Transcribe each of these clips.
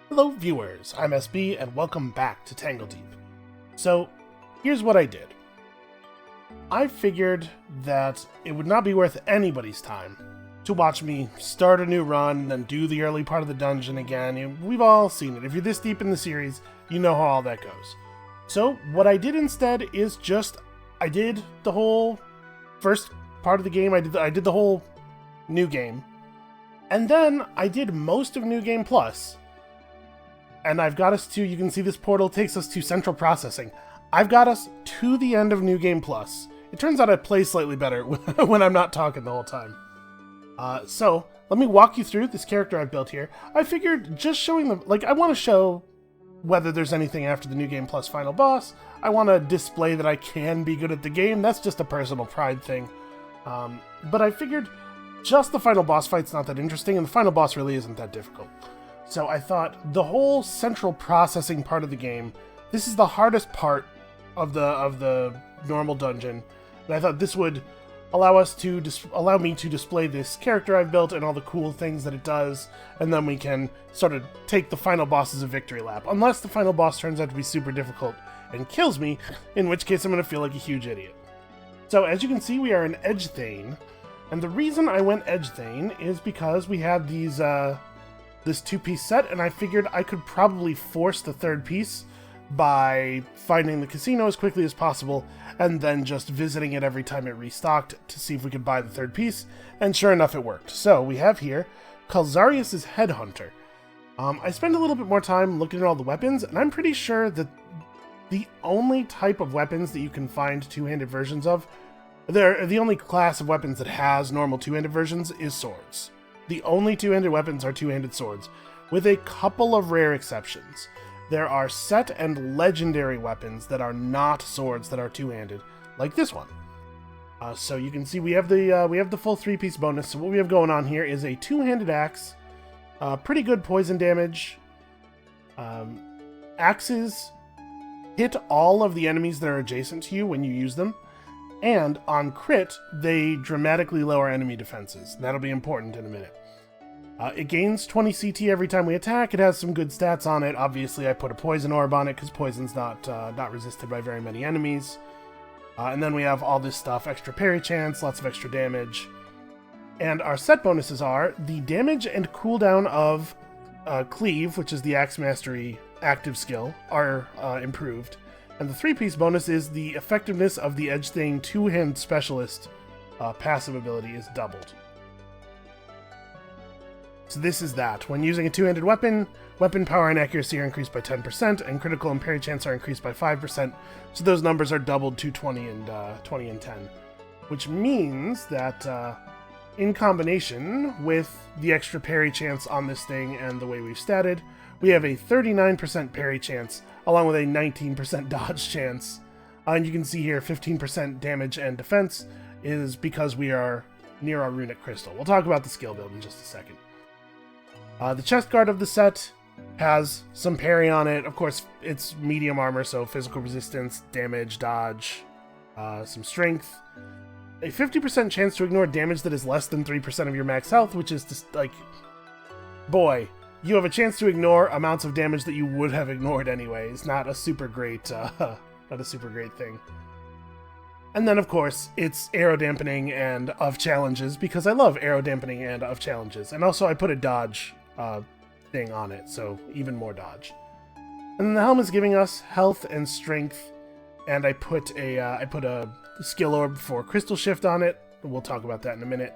Hello viewers, I'm SB and welcome back to Tangledeep. So, here's what I did. I figured that it would not be worth anybody's time to watch me start a new run, then do the early part of the dungeon again. We've all seen it. If you're this deep in the series, you know how all that goes. So, what I did instead is I did the whole first part of the game, I did the whole New Game, and then I did most of New Game Plus. And I've got us to, you can see this portal takes us to central processing. I've got us to the end of New Game Plus. It turns out I play slightly better when I'm not talking the whole time. So, let me walk you through this character I've built here. I figured just showing them, I want to show whether there's anything after the New Game Plus final boss. I want to display that I can be good at the game. That's just a personal pride thing. But I figured just the final boss fight's not that interesting, and the final boss really isn't that difficult. So I thought the whole central processing part of the game, this is the hardest part of the normal dungeon, and I thought this would allow me to display this character I've built and all the cool things that it does, and then we can sort of take the final boss as a victory lap, unless the final boss turns out to be super difficult and kills me, in which case I'm going to feel like a huge idiot. So as you can see, we are in Edge Thane, and the reason I went Edge Thane is because we have these this two-piece set, and I figured I could probably force the third piece by finding the casino as quickly as possible and then just visiting it every time it restocked to see if we could buy the third piece, and sure enough it worked. So we have here Kalzarius' Headhunter. I spent a little bit more time looking at all the weapons, and I'm pretty sure that the only type of weapons that you can find two-handed versions of, the only class of weapons that has normal two-handed versions is swords. The only two-handed weapons are two-handed swords, with a couple of rare exceptions. There are set and legendary weapons that are not swords that are two-handed, like this one. So you can see we have the full three-piece bonus. So what we have going on here is a two-handed axe, pretty good poison damage. Axes hit all of the enemies that are adjacent to you when you use them, and on crit, they dramatically lower enemy defenses. That'll be important in a minute. It gains 20 CT every time we attack. It has some good stats on it. Obviously, I put a poison orb on it because poison's not resisted by very many enemies. And then we have all this stuff, extra parry chance, lots of extra damage. And our set bonuses are the damage and cooldown of Cleave, which is the Axe Mastery active skill, are improved. And the three-piece bonus is the effectiveness of the Edge Thane two-hand specialist passive ability is doubled. So this is that. When using a two-handed weapon, weapon power and accuracy are increased by 10%, and critical and parry chance are increased by 5%, so those numbers are doubled to 20 and 10. Which means that in combination with the extra parry chance on this thing and the way we've statted, we have a 39% parry chance, along with a 19% dodge chance. And you can see here 15% damage and defense is because we are near our runic crystal. We'll talk about the skill build in just a second. The chest guard of the set has some parry on it. Of course, it's medium armor, so physical resistance, damage, dodge, some strength. A 50% chance to ignore damage that is less than 3% of your max health, which is just like, boy, you have a chance to ignore amounts of damage that you would have ignored anyways. Not a super great thing. And then, of course, it's arrow dampening and of challenges, because I love arrow dampening and of challenges. And also, I put a dodge thing on it, so even more dodge. And then the helm is giving us health and strength, and I put a skill orb for crystal shift on it. We'll talk about that in a minute.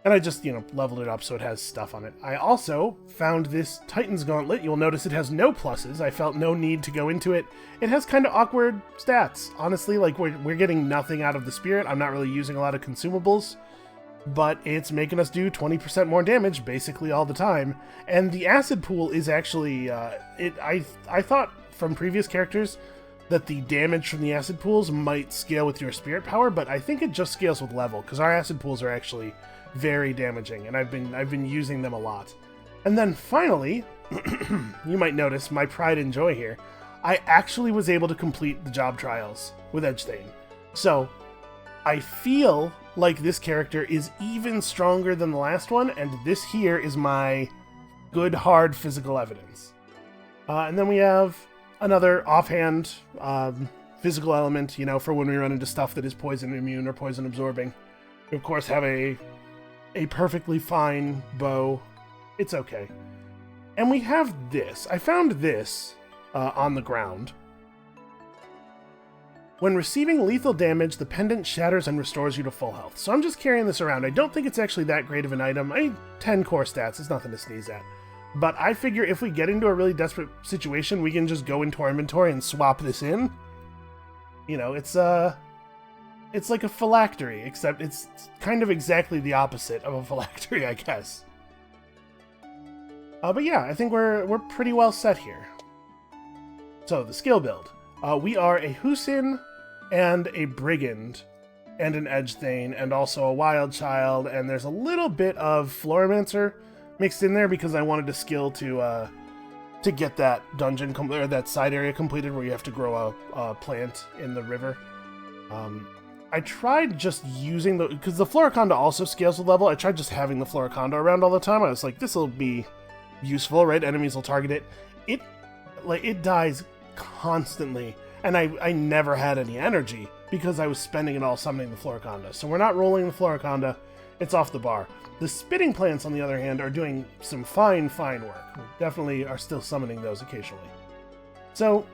And I just, leveled it up so it has stuff on it. I also found this Titan's Gauntlet. You'll notice it has no pluses. I felt no need to go into it. It has kind of awkward stats. Honestly, we're getting nothing out of the spirit. I'm not really using a lot of consumables. But it's making us do 20% more damage basically all the time. And the acid pool is actually, I thought from previous characters that the damage from the acid pools might scale with your spirit power, but I think it just scales with level, because our acid pools are actually very damaging, and I've been using them a lot. And then finally, you might notice my pride and joy here, I actually was able to complete the job trials with Edge Thane. So I feel like this character is even stronger than the last one, and this here is my good hard physical evidence. And then we have another offhand physical element, for when we run into stuff that is poison immune or poison absorbing. We, of course, have a perfectly fine bow. It's okay. And we have this. I found this on the ground. When receiving lethal damage, the pendant shatters and restores you to full health. So I'm just carrying this around. I don't think it's actually that great of an item. 10 core stats. It's nothing to sneeze at. But I figure if we get into a really desperate situation, we can just go into our inventory and swap this in. It's like a phylactery, except it's kind of exactly the opposite of a phylactery, I guess. But yeah, I think we're pretty well set here. So, the skill build. We are a Husin and a Brigand and an Edge Thane and also a Wild Child, and there's a little bit of Florimancer mixed in there because I wanted a skill to get that dungeon or that side area completed where you have to grow a plant in the river. I tried just using because the Floriconda also scales with level. I tried just having the Floriconda around all the time. I was like, this will be useful, right? Enemies will target it. It dies constantly, and I never had any energy because I was spending it all summoning the Floriconda. So we're not rolling the Floriconda. It's off the bar. The spitting plants, on the other hand, are doing some fine work. We definitely are still summoning those occasionally. So,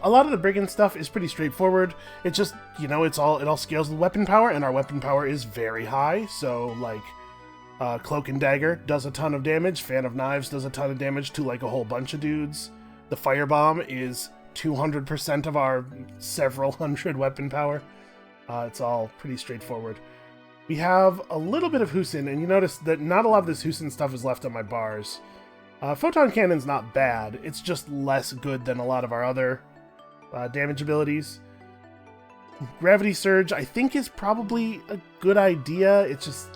a lot of the brigand stuff is pretty straightforward. It just, it all scales with weapon power, and our weapon power is very high. So, Cloak and Dagger does a ton of damage. Fan of Knives does a ton of damage to, a whole bunch of dudes. The Firebomb is 200% of our several hundred weapon power. It's all pretty straightforward. We have a little bit of Husin, and you notice that not a lot of this Husin stuff is left on my bars. Photon Cannon's not bad, it's just less good than a lot of our other damage abilities. Gravity Surge, I think, is probably a good idea. It's just,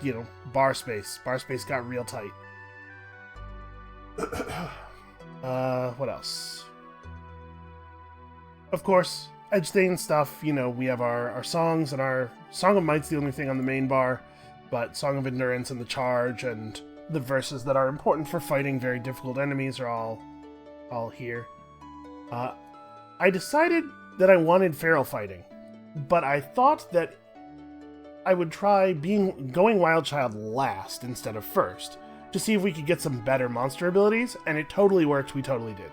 bar space. Bar space got real tight. What else? Of course, Edge Thane stuff, we have our songs, and our Song of Might's the only thing on the main bar, but Song of Endurance and the Charge and the verses that are important for fighting very difficult enemies are all here. I decided that I wanted feral fighting, but I thought that I would try going Wild Child last instead of first, to see if we could get some better monster abilities, and it totally worked. We totally did.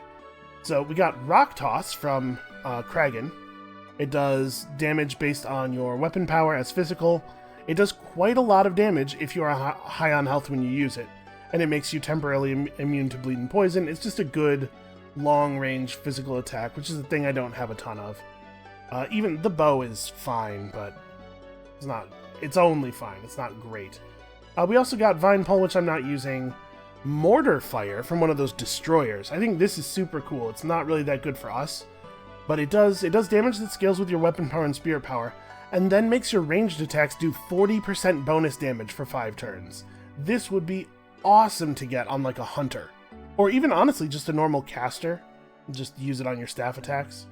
So we got Rock Toss from Kragan. It does damage based on your weapon power as physical. It does quite a lot of damage if you are high on health when you use it, and it makes you temporarily immune to bleed and poison. It's just a good long-range physical attack, which is a thing I don't have a ton of. Even the bow is fine, but it's only fine. It's not great. We also got Vine Pole, which I'm not using. Mortar Fire from one of those destroyers. I think this is super cool. It's not really that good for us, but it does damage that scales with your weapon power and spirit power, and then makes your ranged attacks do 40% bonus damage for 5 turns. This would be awesome to get on a hunter, or even honestly just a normal caster. Just use it on your staff attacks.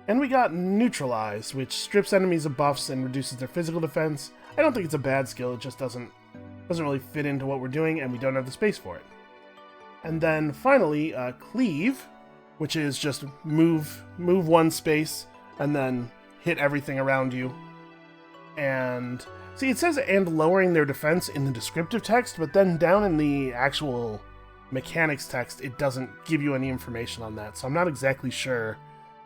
And we got Neutralize, which strips enemies of buffs and reduces their physical defense. I don't think it's a bad skill, it just doesn't really fit into what we're doing, and we don't have the space for it. And then finally, Cleave, which is just move one space and then hit everything around you. And see, it says and lowering their defense in the descriptive text, but then down in the actual mechanics text, it doesn't give you any information on that. So I'm not exactly sure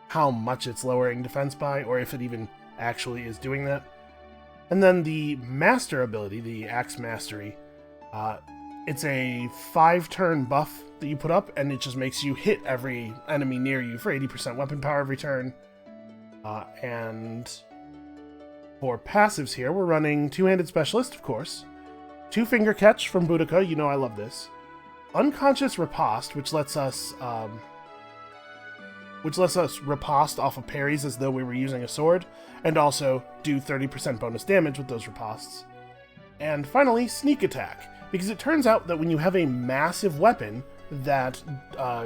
how much it's lowering defense by, or if it even actually is doing that. And then the Master ability, the Axe Mastery, it's a 5-turn buff that you put up, and it just makes you hit every enemy near you for 80% weapon power every turn. And for passives here, we're running Two-Handed Specialist, of course. Two-Finger Catch from Boudica, I love this. Unconscious Riposte, which lets us riposte off of parries as though we were using a sword, and also do 30% bonus damage with those ripostes. And finally, Sneak Attack, because it turns out that when you have a massive weapon that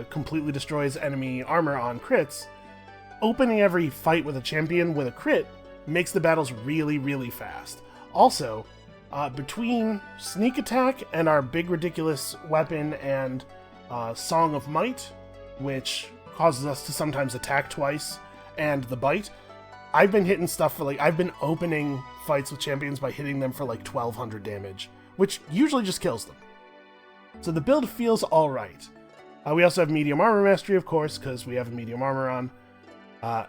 completely destroys enemy armor on crits, opening every fight with a champion with a crit makes the battles really, really fast. Also, between Sneak Attack and our big ridiculous weapon and Song of Might, which causes us to sometimes attack twice, and the bite. I've been hitting stuff for like, I've been opening fights with champions by hitting them for like 1200 damage, which usually just kills them. So the build feels alright. We also have medium armor mastery, of course, because we have a medium armor on.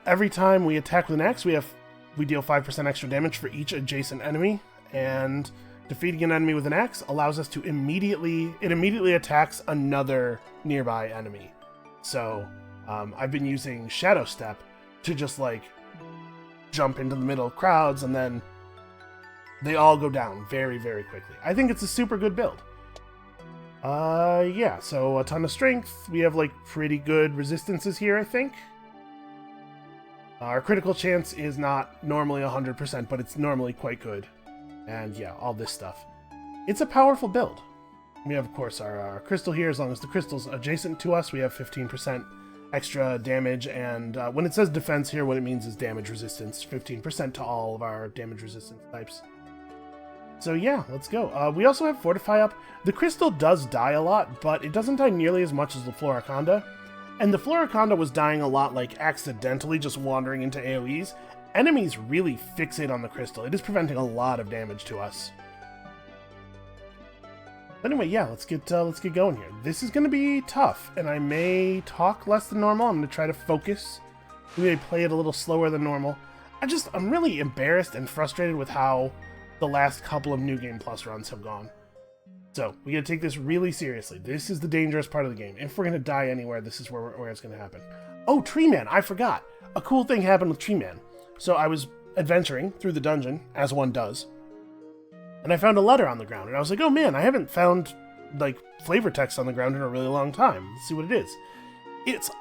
Every time we attack with an axe, we deal 5% extra damage for each adjacent enemy, and defeating an enemy with an axe allows us to immediately attacks another nearby enemy. So I've been using Shadow Step to just like jump into the middle of crowds, and then they all go down very, very quickly. I think it's a super good build. Yeah, so a ton of strength. We have like pretty good resistances here, I think. Our critical chance is not normally 100%, but it's normally quite good. And yeah, all this stuff. It's a powerful build. We have, of course, our crystal here. As long as the crystal's adjacent to us, we have 15% extra damage. And when it says defense here, what it means is damage resistance. 15% to all of our damage resistance types. So yeah, let's go. We also have Fortify up. The crystal does die a lot, but it doesn't die nearly as much as the Floriconda. And the Floriconda was dying a lot, like, accidentally just wandering into AoEs. Enemies really fixate on the crystal. It is preventing a lot of damage to us. But anyway, yeah, let's get going here. This is going to be tough, and I may talk less than normal. I'm going to try to focus. We may play it a little slower than normal. I'm really embarrassed and frustrated with how the last couple of New Game Plus runs have gone. So, we gotta take this really seriously. This is the dangerous part of the game. If we're gonna die anywhere, this is where it's gonna happen. Oh, Tree Man! I forgot! A cool thing happened with Tree Man. So I was adventuring through the dungeon, as one does, and I found a letter on the ground, and I was like, oh man, I haven't found, like, flavor text on the ground in a really long time. Let's see what it is.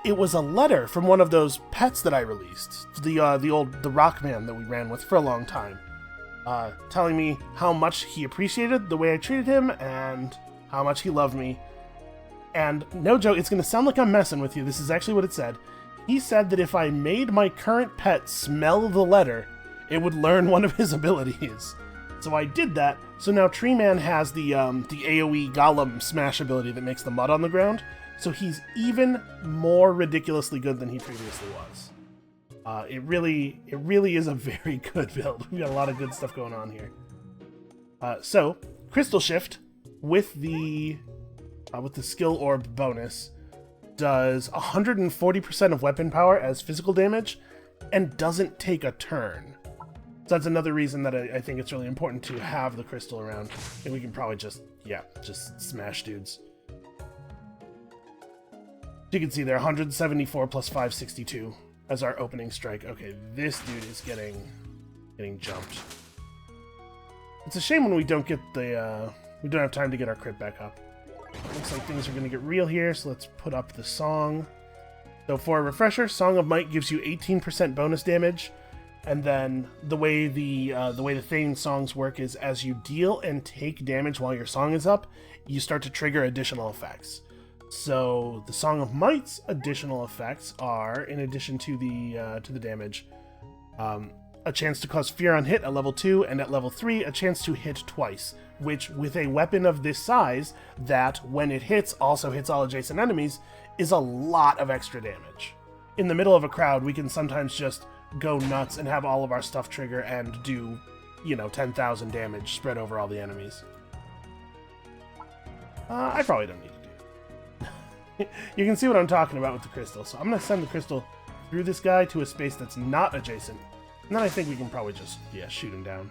It was a letter from one of those pets that I released. The rock man that we ran with for a long time. Telling me how much he appreciated the way I treated him and how much he loved me. And no joke, it's going to sound like I'm messing with you. This is actually what it said. He said that if I made my current pet smell the letter, it would learn one of his abilities. So I did that. So now Tree Man has the AoE Golem Smash ability that makes the mud on the ground. So he's even more ridiculously good than he previously was. It really is a very good build. We got a lot of good stuff going on here. So Crystal Shift with the skill orb bonus does 140% of weapon power as physical damage and doesn't take a turn. So that's another reason that I think it's really important to have the crystal around, and we can probably just smash dudes. You can see there 174 plus 562. As our opening strike. Okay, this dude is getting jumped. It's a shame when we don't get we don't have time to get our crit back up. Looks like things are going to get real here, so let's put up the song. So for a refresher, Song of Might gives you 18% bonus damage, and then the way the theme songs work is as you deal and take damage while your song is up, you start to trigger additional effects. So the Song of Might's additional effects are, in addition to the damage, a chance to cause fear on hit at level 2, and at level 3, a chance to hit twice, which, with a weapon of this size, that, when it hits, also hits all adjacent enemies, is a lot of extra damage. In the middle of a crowd, we can sometimes just go nuts and have all of our stuff trigger and do, 10,000 damage spread over all the enemies. I probably don't need to do it. You can see what I'm talking about with the crystal, so I'm going to send the crystal through this guy to a space that's not adjacent, and then I think we can probably just, shoot him down.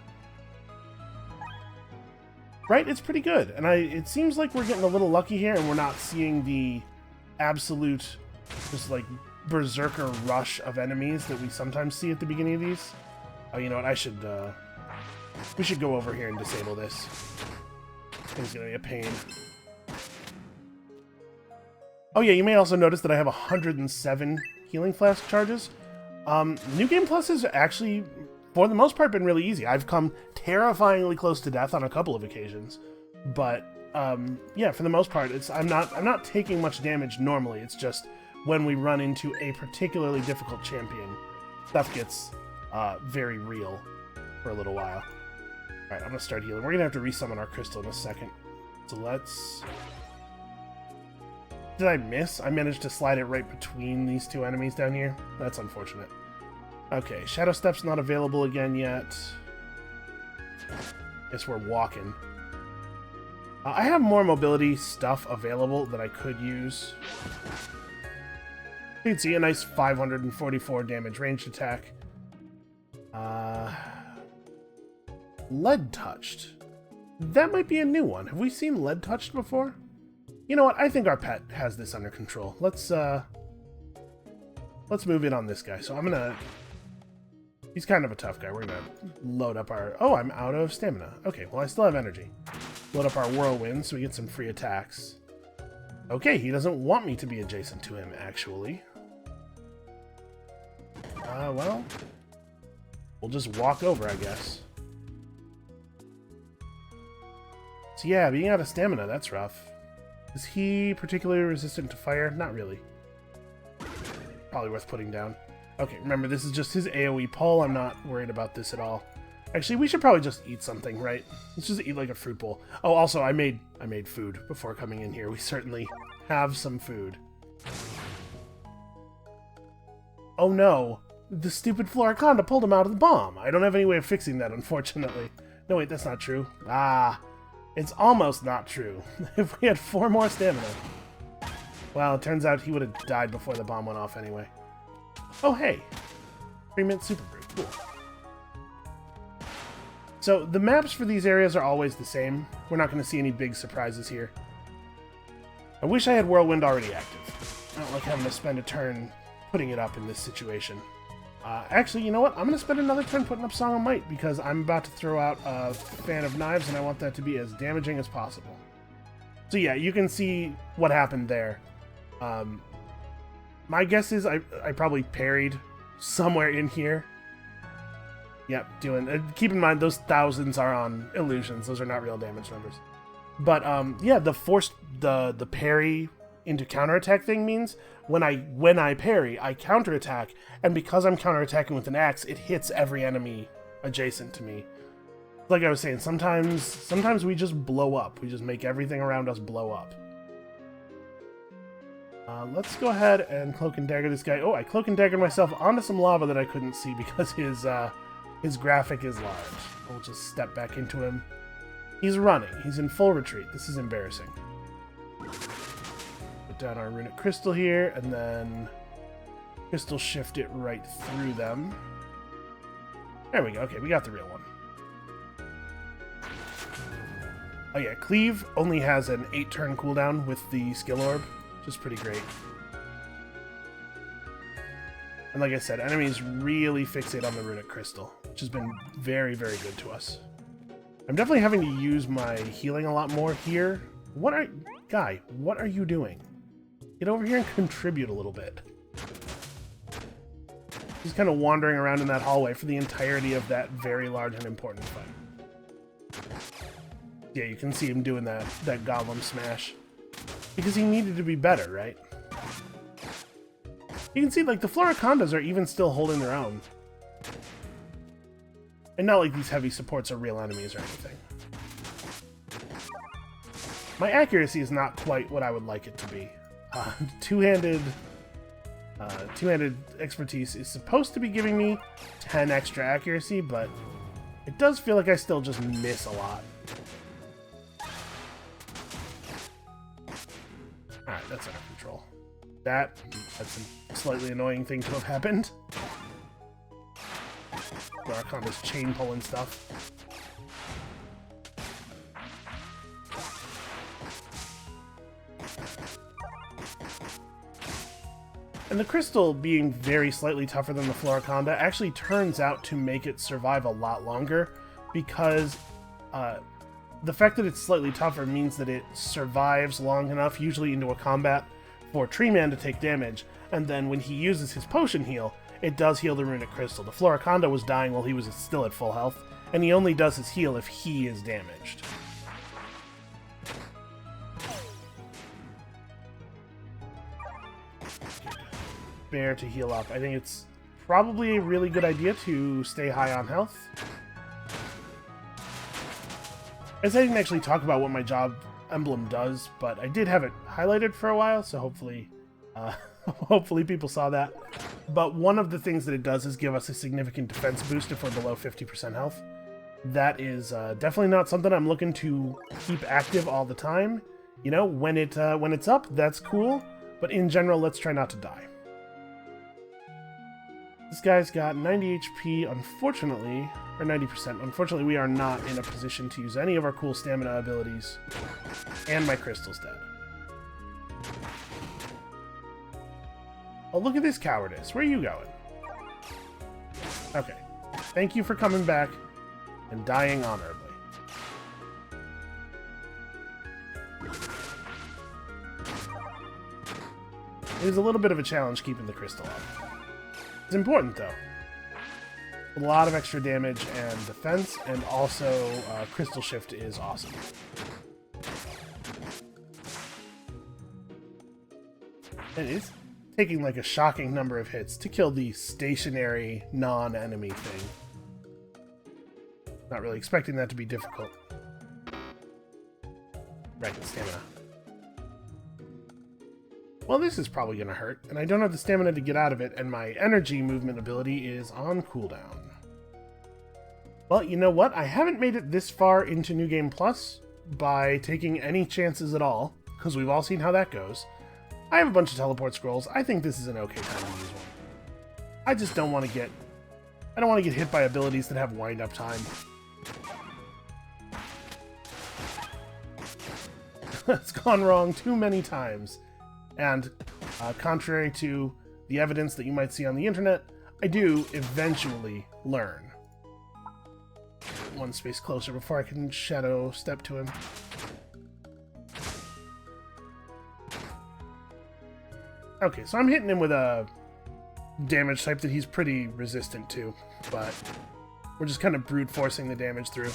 Right? It's pretty good, and it seems like we're getting a little lucky here, and we're not seeing the absolute, just like, berserker rush of enemies that we sometimes see at the beginning of these. Oh, you know what? We should go over here and disable this. It's gonna be a pain. Oh yeah, you may also notice that I have 107 healing flask charges. New Game Plus has actually, for the most part, been really easy. I've come terrifyingly close to death on a couple of occasions, but yeah, for the most part, I'm not taking much damage normally. It's just when we run into a particularly difficult champion, stuff gets very real for a little while. Alright, I'm gonna start healing. We're gonna have to resummon our crystal in a second. So let's Did I miss? I managed to slide it right between these two enemies down here. That's unfortunate. Okay, Shadow Step's not available again yet. Guess we're walking. I have more mobility stuff available that I could use. You can see a nice 544 damage ranged attack. Lead Touched. That might be a new one. Have we seen Lead Touched before? You know what? I think our pet has this under control. Let's move in on this guy. So I'm gonna... He's kind of a tough guy. We're gonna load up our... Oh, I'm out of stamina. Okay, well, I still have energy. Load up our whirlwind so we get some free attacks. Okay, he doesn't want me to be adjacent to him, actually. Well... We'll just walk over, I guess. So yeah, being out of stamina, that's rough. Is he particularly resistant to fire? Not really. Probably worth putting down. Okay, remember, this is just his AoE pull. I'm not worried about this at all. Actually, we should probably just eat something, right? Let's just eat like a fruit bowl. Oh, also, I made food before coming in here. We certainly have some food. Oh no, the stupid Floriconda pulled him out of the bomb. I don't have any way of fixing that, unfortunately. No, wait, that's not true. Ah, it's almost not true. If we had 4 more stamina. Well, it turns out he would have died before the bomb went off anyway. Oh, hey. 3-mint super brew. Cool. So, the maps for these areas are always the same. We're not going to see any big surprises here. I wish I had Whirlwind already active. I don't like having to spend a turn putting it up in this situation. Actually, you know what? I'm going to spend another turn putting up Song of Might, because I'm about to throw out a Fan of Knives, and I want that to be as damaging as possible. So yeah, you can see what happened there. My guess is I probably parried somewhere in here. Yep, keep in mind, those thousands are on illusions. Those are not real damage numbers. But, yeah, the parry into counterattack thing means when I parry, I counterattack, and because I'm counterattacking with an axe, it hits every enemy adjacent to me. Like I was saying, sometimes we just blow up. We just make everything around us blow up. Let's go ahead and Cloak and Dagger this guy. Oh, I Cloak and Daggered myself onto some lava that I couldn't see because his graphic is large. We'll just step back into him. He's running. He's in full retreat. This is embarrassing. Put down our runic crystal here, and then crystal shift it right through them. There we go. Okay, we got the real one. Oh yeah, Cleave only has an 8-turn cooldown with the skill orb, which is pretty great. And like I said, enemies really fixate on the runic crystal, which has been very, very good to us. I'm definitely having to use my healing a lot more here. Guy, what are you doing? Get over here and contribute a little bit. He's kind of wandering around in that hallway for the entirety of that very large and important fight. Yeah, you can see him doing that golem smash. Because he needed to be better, right? You can see, like, the Floricondas are even still holding their own. And not like these heavy supports are real enemies or anything. My accuracy is not quite what I would like it to be. Two-handed expertise is supposed to be giving me 10 extra accuracy, but it does feel like I still just miss a lot. Alright, that's under control. That's a slightly annoying thing to have happened. Floriconda's chain pulling stuff. And the crystal being very slightly tougher than the Floriconda actually turns out to make it survive a lot longer, because the fact that it's slightly tougher means that it survives long enough, usually into a combat, for Tree Man to take damage, and then when he uses his potion heal, it does heal the runic crystal. The Floriconda was dying while he was still at full health, and he only does his heal if he is damaged. Bear to heal up. I think it's probably a really good idea to stay high on health. As I didn't actually talk about what my job emblem does, but I did have it highlighted for a while, so hopefully, hopefully people saw that. But one of the things that it does is give us a significant defense boost if we're below 50% health. That is definitely not something I'm looking to keep active all the time. You know, when it's up, that's cool, but in general, let's try not to die. This guy's got 90 HP, unfortunately, or 90%. Unfortunately, we are not in a position to use any of our cool stamina abilities, and my crystal's dead. Oh, look at this cowardice. Where are you going? Okay. Thank you for coming back and dying honorably. It was a little bit of a challenge keeping the crystal up. It's important, though. A lot of extra damage and defense, and also crystal shift is awesome. It is taking like a shocking number of hits to kill the stationary non-enemy thing. Not really expecting that to be difficult. Right, stamina. Well, this is probably going to hurt, and I don't have the stamina to get out of it, and my energy movement ability is on cooldown. Well, you know what? I haven't made it this far into New Game Plus by taking any chances at all, because we've all seen how that goes. I have a bunch of teleport scrolls. I think this is an okay time to use one. I just don't want to get... I don't want to get hit by abilities that have wind-up time. It's gone wrong too many times. And contrary to the evidence that you might see on the internet, I do eventually learn. One space closer before I can shadow step to him. Okay, so I'm hitting him with a damage type that he's pretty resistant to, but we're just kind of brute forcing the damage through.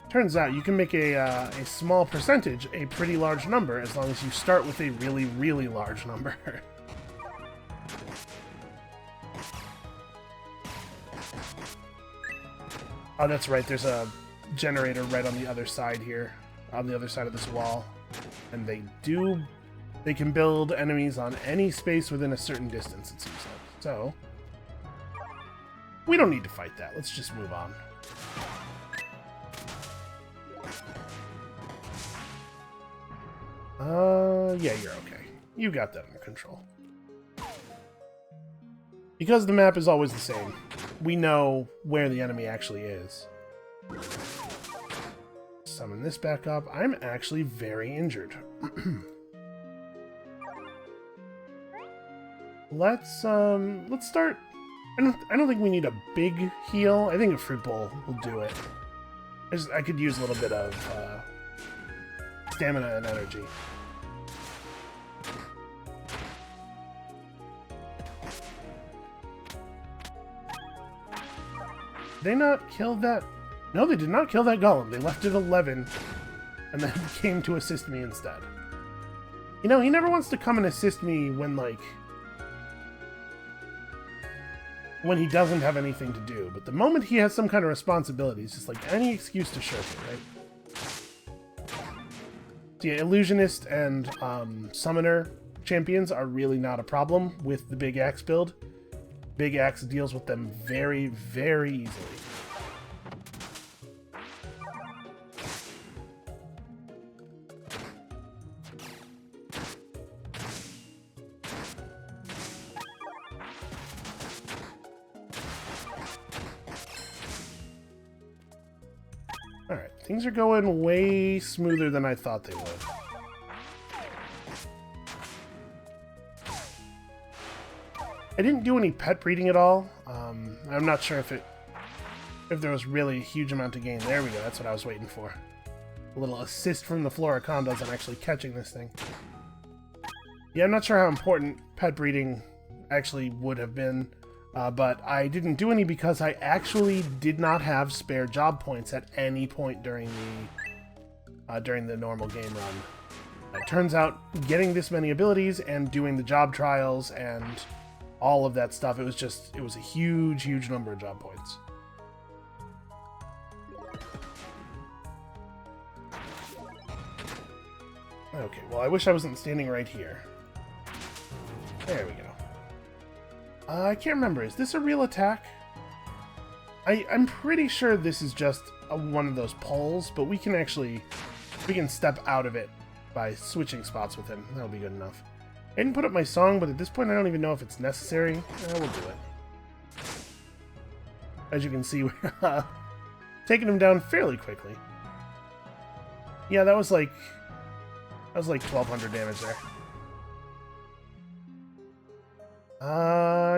Turns out you can make a small percentage a pretty large number as long as you start with a really, really large number. Oh, that's right. There's a generator right on the other side here, on the other side of this wall. And they can build enemies on any space within a certain distance, it seems like. So, we don't need to fight that. Let's just move on. Yeah, you're okay. You got that under control. Because the map is always the same, we know where the enemy actually is. Summon this back up. I'm actually very injured. Let's start. I don't think we need a big heal. I think a fruit bowl will do it. I could use a little bit of stamina and energy. Did they not kill that? No, they did not kill that golem. They left it 11 and then came to assist me instead. You know, he never wants to come and assist me when, like, when he doesn't have anything to do. But the moment he has some kind of responsibility, it's just like any excuse to shirk it, right? So yeah, Illusionist and Summoner champions are really not a problem with the Big Axe build. Big Axe deals with them very, very easily. Alright, things are going way smoother than I thought they would. I didn't do any pet breeding at all. I'm not sure if there was really a huge amount to gain. There we go, that's what I was waiting for. A little assist from the Floricondas on actually catching this thing. Yeah, I'm not sure how important pet breeding actually would have been, but I didn't do any because I actually did not have spare job points at any point during the normal game run. It turns out getting this many abilities and doing the job trials and all of that stuff, it was a huge, huge number of job points. Okay, well, I wish I wasn't standing right here. There we go. I can't remember. Is this a real attack? I'm pretty sure this is just one of those poles, but we can step out of it by switching spots with him. That'll be good enough. I didn't put up my song, but at this point I don't even know if it's necessary. We'll do it. As you can see, we're taking him down fairly quickly. Yeah, that was like 1,200 damage there.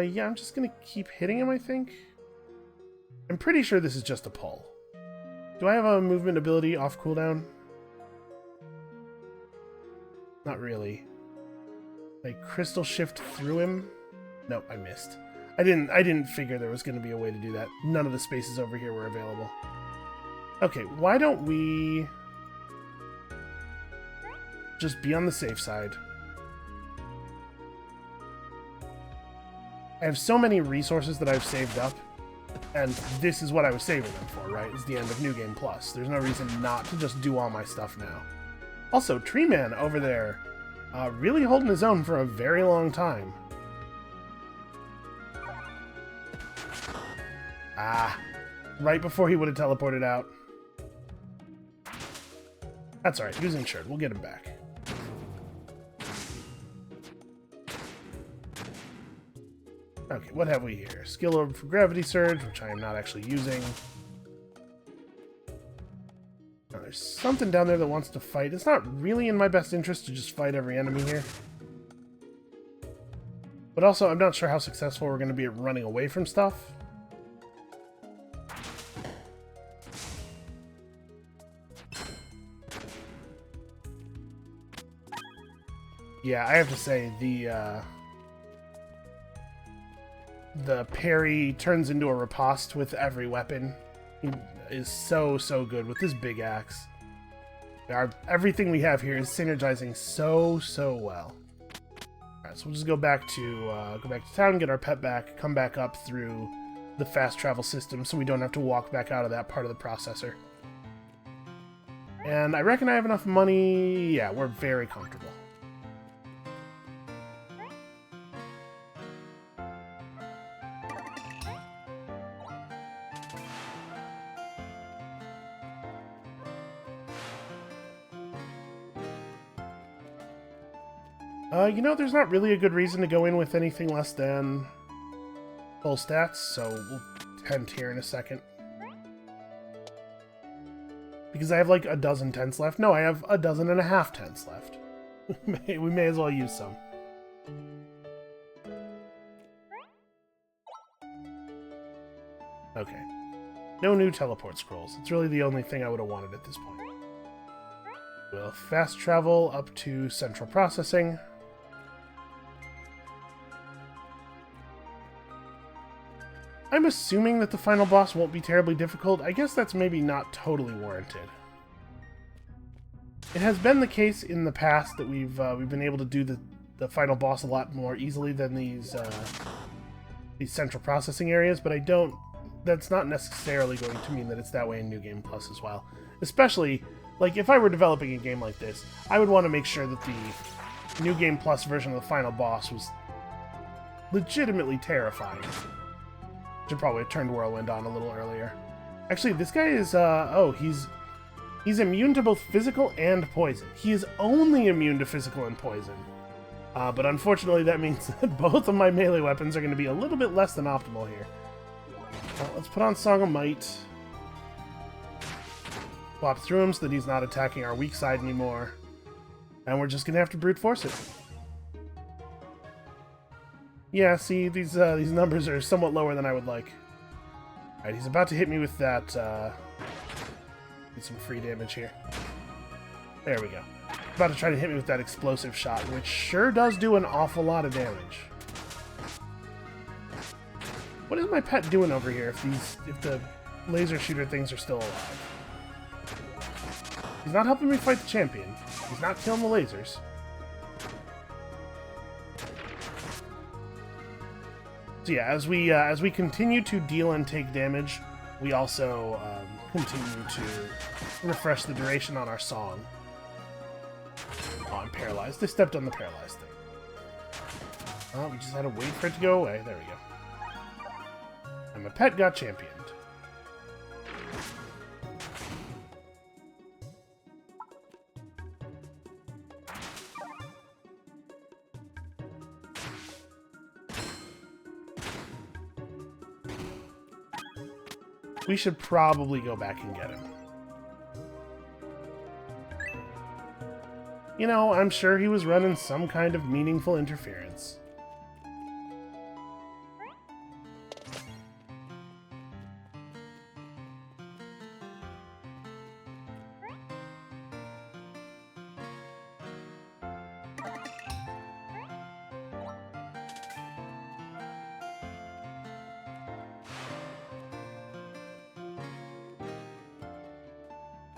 Yeah, I'm just gonna keep hitting him, I think. I'm pretty sure this is just a pull. Do I have a movement ability off cooldown? Not really. Like crystal shift through him? Nope, I missed. I didn't figure there was gonna be a way to do that. None of the spaces over here were available. Okay, why don't we just be on the safe side? I have so many resources that I've saved up, and this is what I was saving them for, right? It's the end of New Game Plus. There's no reason not to just do all my stuff now. Also, Tree Man over there, really holding his own for a very long time. Ah, right before he would have teleported out. That's alright, he was insured. We'll get him back. Okay, what have we here? Skill Orb for Gravity Surge, which I am not actually using. Now, there's something down there that wants to fight. It's not really in my best interest to just fight every enemy here. But also, I'm not sure how successful we're going to be at running away from stuff. Yeah, I have to say, the parry turns into a riposte with every weapon. He is so good with this big axe. Everything we have here is synergizing so well. Alright, so we'll just go back to town, get our pet back, come back up through the fast travel system so we don't have to walk back out of that part of the processor. And I reckon I have enough money. Yeah, we're very comfortable. You know, there's not really a good reason to go in with anything less than full stats, so we'll tent here in a second. Because I have like a dozen tents left. No, I have a dozen and a half tents left. We may as well use some. Okay. No new teleport scrolls. It's really the only thing I would have wanted at this point. We'll fast travel up to central processing. I'm assuming that the final boss won't be terribly difficult. I guess that's maybe not totally warranted. It has been the case in the past that we've been able to do the final boss a lot more easily than these central processing areas, but that's not necessarily going to mean that it's that way in New Game Plus as well. Especially, like, if I were developing a game like this, I would want to make sure that the New Game Plus version of the final boss was legitimately terrifying. Should probably have turned Whirlwind on a little earlier. Actually, this guy is, he's immune to both physical and poison. He is only immune to physical and poison. But unfortunately, that means that both of my melee weapons are going to be a little bit less than optimal here. Let's put on Song of Might. Swap through him so that he's not attacking our weak side anymore. And we're just going to have to brute force it. Yeah, see, these numbers are somewhat lower than I would like. Alright, he's about to hit me with that, get some free damage here. There we go. About to try to hit me with that explosive shot, which sure does do an awful lot of damage. What is my pet doing over here if the laser shooter things are still alive? He's not helping me fight the champion. He's not killing the lasers. So yeah, as we continue to deal and take damage, we also continue to refresh the duration on our song. Oh, I'm paralyzed. I stepped on the paralyzed thing. Oh, we just had to wait for it to go away. There we go. And my pet got championed. We should probably go back and get him. You know, I'm sure he was running some kind of meaningful interference.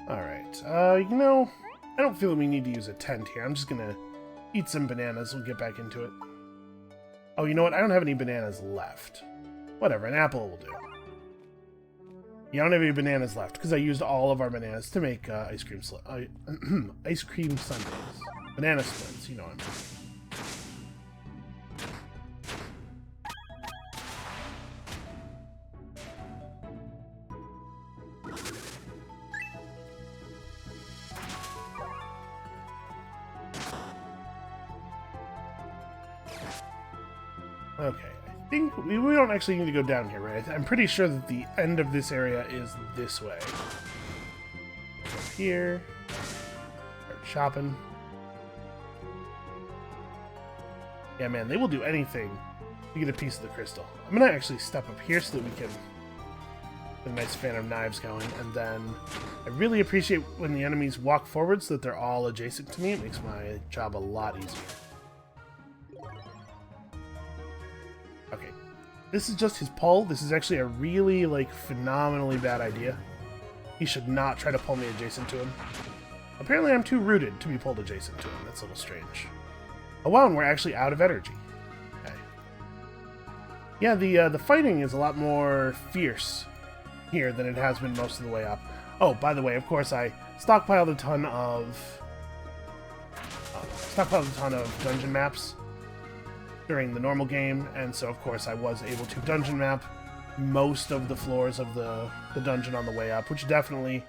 Alright, you know, I don't feel that we need to use a tent here. I'm just gonna eat some bananas. We'll get back into it. Oh, you know what? I don't have any bananas left. Whatever, an apple will do. Yeah, I don't have any bananas left, because I used all of our bananas to make ice cream ice cream sundaes. Banana splits, you know what I mean. Okay, I think we don't actually need to go down here, right? I'm pretty sure that the end of this area is this way. Go here. Start shopping. Yeah, man, they will do anything to get a piece of the crystal. I'm gonna actually step up here so that we can get a nice fan of knives going, and then I really appreciate when the enemies walk forward so that they're all adjacent to me. It makes my job a lot easier. Okay, this is just his pull. This is actually a really, like, phenomenally bad idea. He should not try to pull me adjacent to him. Apparently I'm too rooted to be pulled adjacent to him. That's a little strange. Oh wow, and we're actually out of energy. Okay. Yeah, the fighting is a lot more fierce here than it has been most of the way up. Oh, by the way, of course, I stockpiled a ton of dungeon maps during the normal game, and so of course I was able to dungeon map most of the floors of the dungeon on the way up, which definitely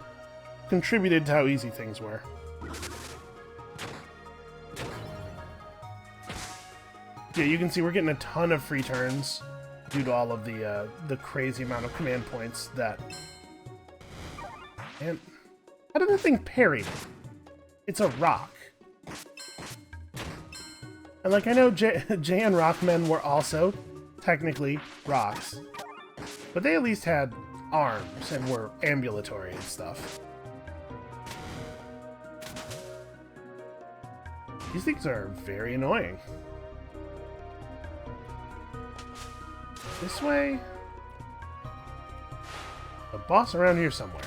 contributed to how easy things were. Yeah, you can see we're getting a ton of free turns due to all of the crazy amount of command points that... And how did the thing parry me? It's a rock. And, like, I know Jay and Rockmen were also technically rocks, but they at least had arms and were ambulatory and stuff. These things are very annoying. This way? A boss around here somewhere.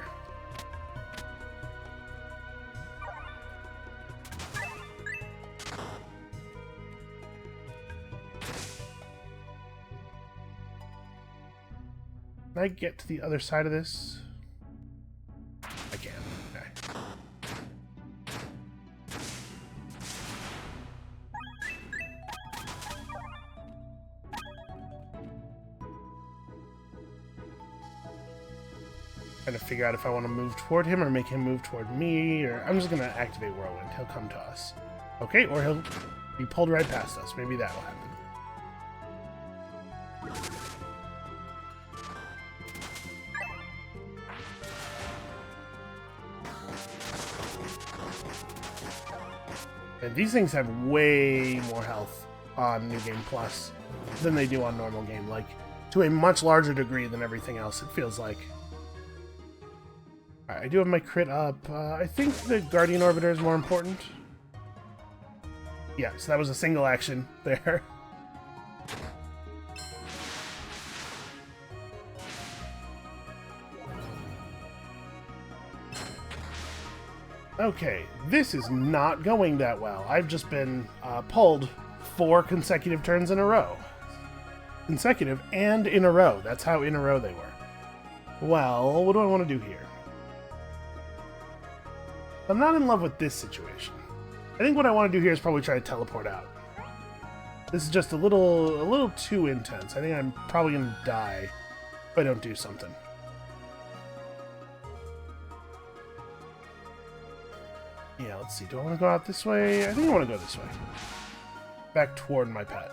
Can I get to the other side of this? I can. Okay. Trying to figure out if I want to move toward him or make him move toward me, or I'm just going to activate Whirlwind. He'll come to us. Okay, or he'll be pulled right past us. Maybe that'll happen. And these things have way more health on New Game Plus than they do on normal game, like, to a much larger degree than everything else, it feels like. Alright, I do have my crit up. I think the Guardian Orbiter is more important. Yeah, so that was a single action there. Okay, this is not going that well. I've just been pulled 4 consecutive turns in a row. Consecutive and in a row. That's how in a row they were. Well, what do I want to do here? I'm not in love with this situation. I think what I want to do here is probably try to teleport out. This is just a little too intense. I think I'm probably going to die if I don't do something. Yeah, let's see. Do I want to go out this way? I think I want to go this way. Back toward my pet.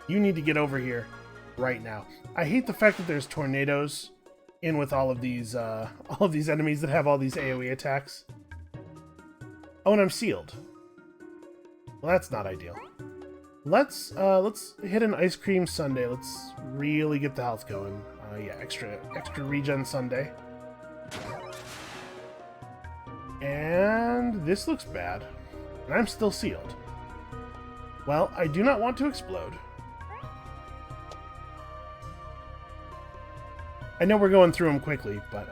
You need to get over here right now. I hate the fact that there's tornadoes in with all of these enemies that have all these AoE attacks. Oh, and I'm sealed. Well, that's not ideal. Let's hit an ice cream sundae. Let's really get the health going. Yeah, extra regen sundae. And this looks bad. And I'm still sealed. Well, I do not want to explode. I know we're going through them quickly, but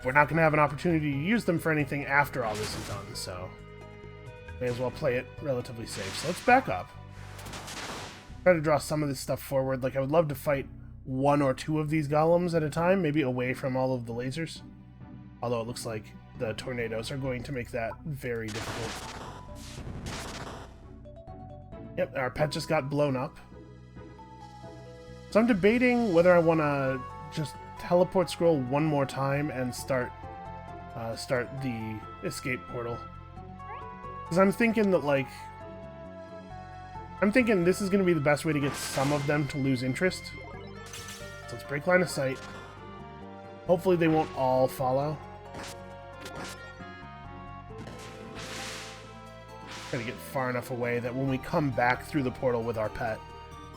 we're not going to have an opportunity to use them for anything after all this is done, so may as well play it relatively safe. So let's back up. Try to draw some of this stuff forward. Like, I would love to fight one or two of these golems at a time, maybe away from all of the lasers. Although it looks like the tornadoes are going to make that very difficult. Yep, our pet just got blown up. So I'm debating whether I want to just teleport scroll one more time and start the escape portal. Because I'm thinking that, like, this is going to be the best way to get some of them to lose interest. So let's break line of sight. Hopefully they won't all follow. Try to get far enough away that when we come back through the portal with our pet,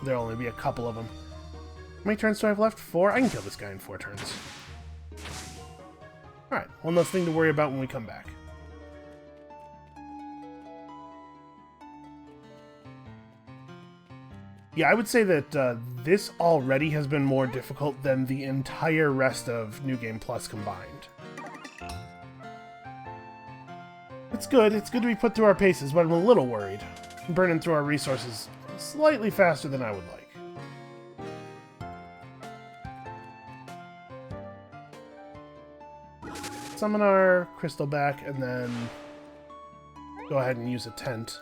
there'll only be a couple of them. How many turns do I have left? 4? I can kill this guy in 4 turns. Alright, one less thing to worry about when we come back. Yeah, I would say that this already has been more difficult than the entire rest of New Game Plus combined. It's good. It's good to be put through our paces, but I'm a little worried. I'm burning through our resources slightly faster than I would like. Summon our crystal back, and then go ahead and use a tent.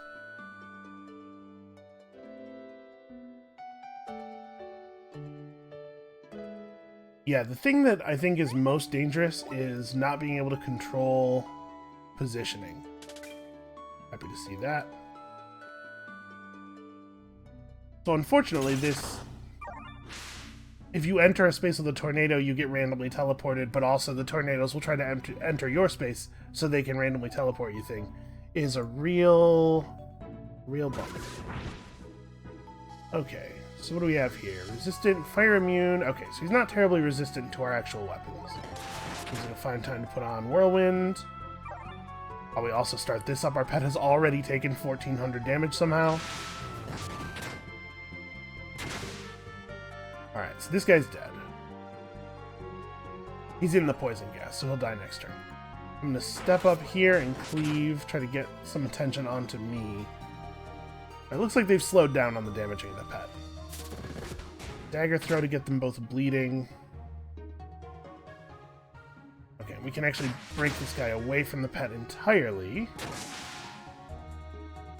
Yeah, the thing that I think is most dangerous is not being able to control positioning. Happy to see that. So unfortunately, if you enter a space with a tornado, you get randomly teleported, but also the tornadoes will try to enter your space so they can randomly teleport you thing, is a real bummer. Okay, so what do we have here? Resistant, fire immune. Okay, so he's not terribly resistant to our actual weapons. He's gonna find time to put on Whirlwind. While we also start this up, our pet has already taken 1400 damage somehow. Alright, so this guy's dead. He's in the poison gas, so he'll die next turn. I'm going to step up here and cleave, try to get some attention onto me. It looks like they've slowed down on the damaging the pet. Dagger throw to get them both bleeding. Okay, we can actually break this guy away from the pet entirely.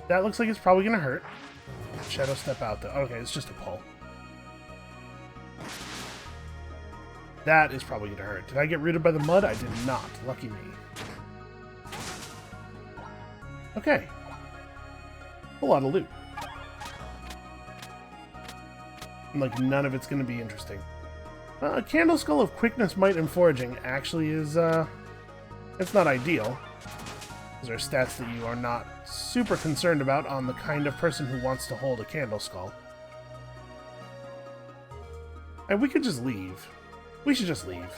That looks like it's probably going to hurt. Shadow step out, though. Okay, it's just a pull. That is probably going to hurt. Did I get rooted by the mud? I did not. Lucky me. Okay. A lot of loot. And, like, none of it's going to be interesting. A Candle Skull of Quickness, Might, and Foraging actually is, it's not ideal. Those are stats that you are not super concerned about on the kind of person who wants to hold a Candle Skull. And we could just leave. We should just leave.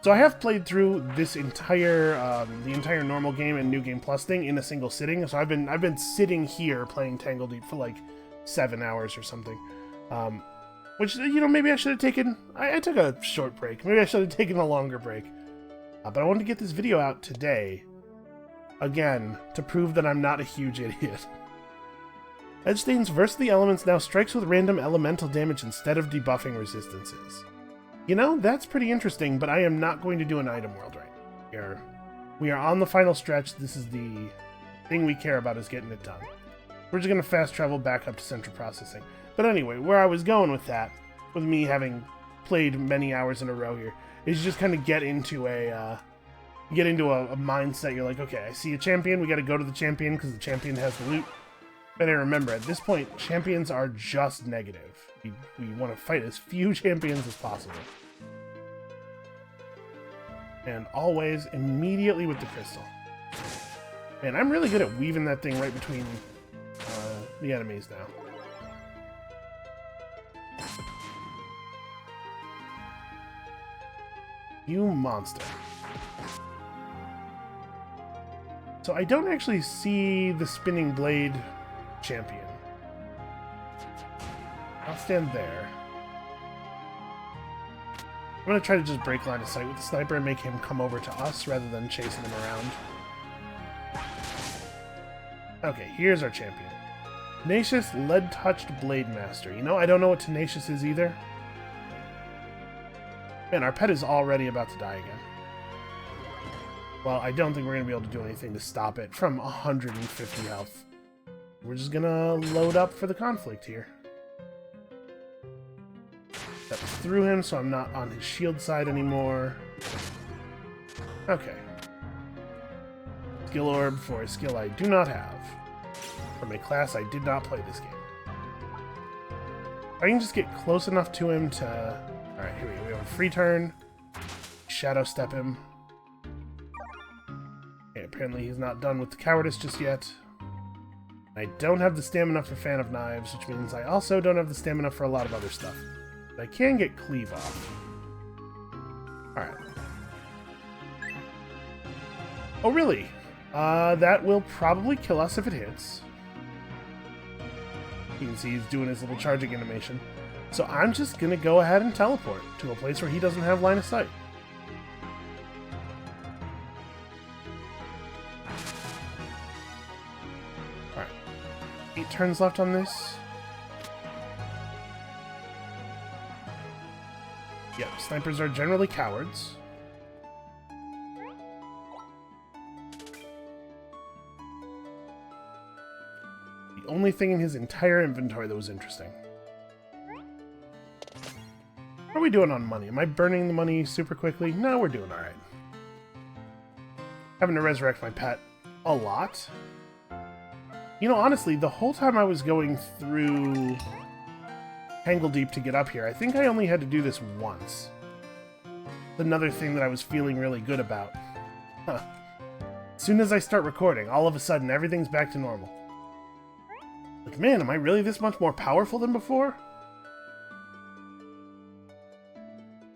So I have played through this entire, the entire normal game and New Game Plus thing in a single sitting. So I've been sitting here playing Tangledeep for like 7 hours or something. Which, you know, maybe I should have taken... I took a short break. Maybe I should have taken a longer break. But I wanted to get this video out today. Again, to prove that I'm not a huge idiot. Edgestain's Verse of the Elements now strikes with random elemental damage instead of debuffing resistances. You know, that's pretty interesting, but I am not going to do an item world right here. We are on the final stretch. This is the thing we care about, is getting it done. We're just going to fast travel back up to central processing. But anyway, where I was going with that, with me having played many hours in a row here, is just kind of get into a mindset. You're like, okay, I see a champion, we got to go to the champion because the champion has the loot. But I remember, at this point, champions are just negative. We want to fight as few champions as possible. And always immediately with the crystal. Man, I'm really good at weaving that thing right between the enemies now. You monster. So I don't actually see the spinning blade champion. I'll stand there. I'm going to try to just break line of sight with the sniper and make him come over to us rather than chasing him around. Okay, here's our champion. Tenacious Lead-Touched Blade Master. You know, I don't know what Tenacious is either. Man, our pet is already about to die again. Well, I don't think we're going to be able to do anything to stop it from 150 health. We're just going to load up for the conflict here. Step through him so I'm not on his shield side anymore. Okay. Skill orb for a skill I do not have. From a class I did not play this game. I can just get close enough to him to... Alright, here we go. We have a free turn. Shadow step him. Okay, apparently he's not done with the cowardice just yet. I don't have the stamina for Fan of Knives, which means I also don't have the stamina for a lot of other stuff. But I can get Cleave off. Alright. Oh, really? That will probably kill us if it hits. You can see he's doing his little charging animation. So I'm just going to go ahead and teleport to a place where he doesn't have line of sight. Alright. 8 turns left on this. Yep, snipers are generally cowards. The only thing in his entire inventory that was interesting. What are we doing on money? Am I burning the money super quickly? No, we're doing alright. Having to resurrect my pet a lot. You know, honestly, the whole time I was going through Tangledeep to get up here, I think I only had to do this once. Another thing that I was feeling really good about. Huh. As soon as I start recording, all of a sudden, everything's back to normal. Like, man, am I really this much more powerful than before?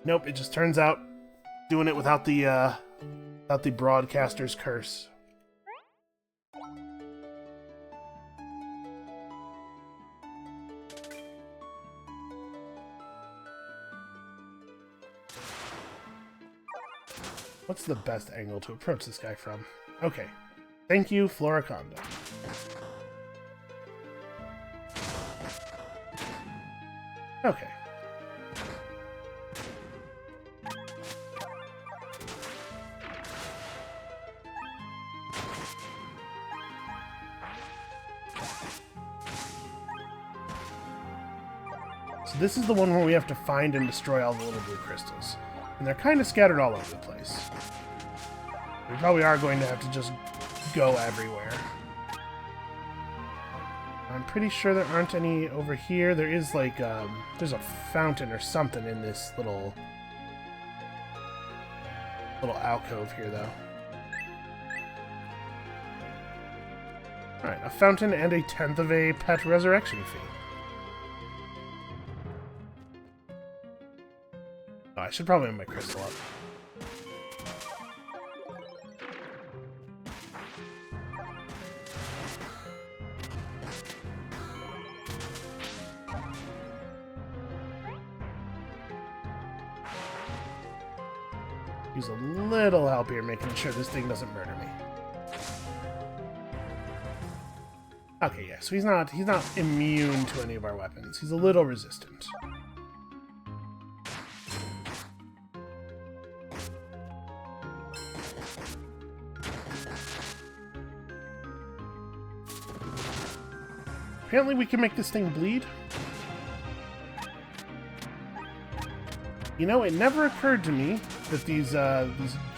Nope, it just turns out doing it without the broadcaster's curse. What's the best angle to approach this guy from? Okay. Thank you, Floricondo. Okay. So this is the one where we have to find and destroy all the little blue crystals. And they're kind of scattered all over the place. We probably are going to have to just go everywhere. I'm pretty sure there aren't any over here. There is like, there's a fountain or something in this little alcove here, though. Alright, a fountain and a 10th of a pet resurrection fee. Oh, I should probably have my crystal up. Use a little help here, making sure this thing doesn't murder me. Okay, yeah, so he's not immune to any of our weapons. He's a little resistant. apparently we can make this thing bleed. You know, it never occurred to me that these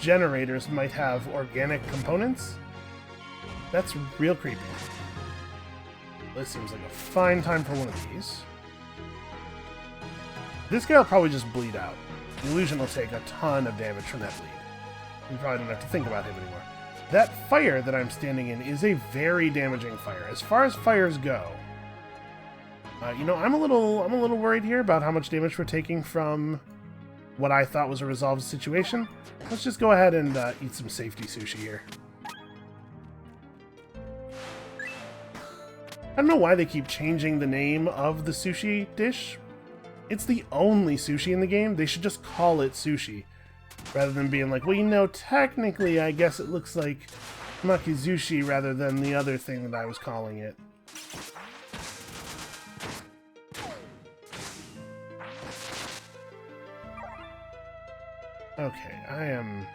generators might have organic components. That's real creepy. This seems like a fine time for one of these. This guy will probably just bleed out. The illusion will take a ton of damage from that bleed. We probably don't have to think about him anymore. That fire that I'm standing in is a very damaging fire. As far as fires go, you know, I'm a little worried here about how much damage we're taking from what I thought was a resolved situation. Let's just go ahead and eat some safety sushi here. I don't know why they keep changing the name of the sushi dish. It's the only sushi in the game. They should just call it sushi, rather than being like, well, you know, technically, I guess it looks like makizushi rather than the other thing that I was calling it. Okay, I am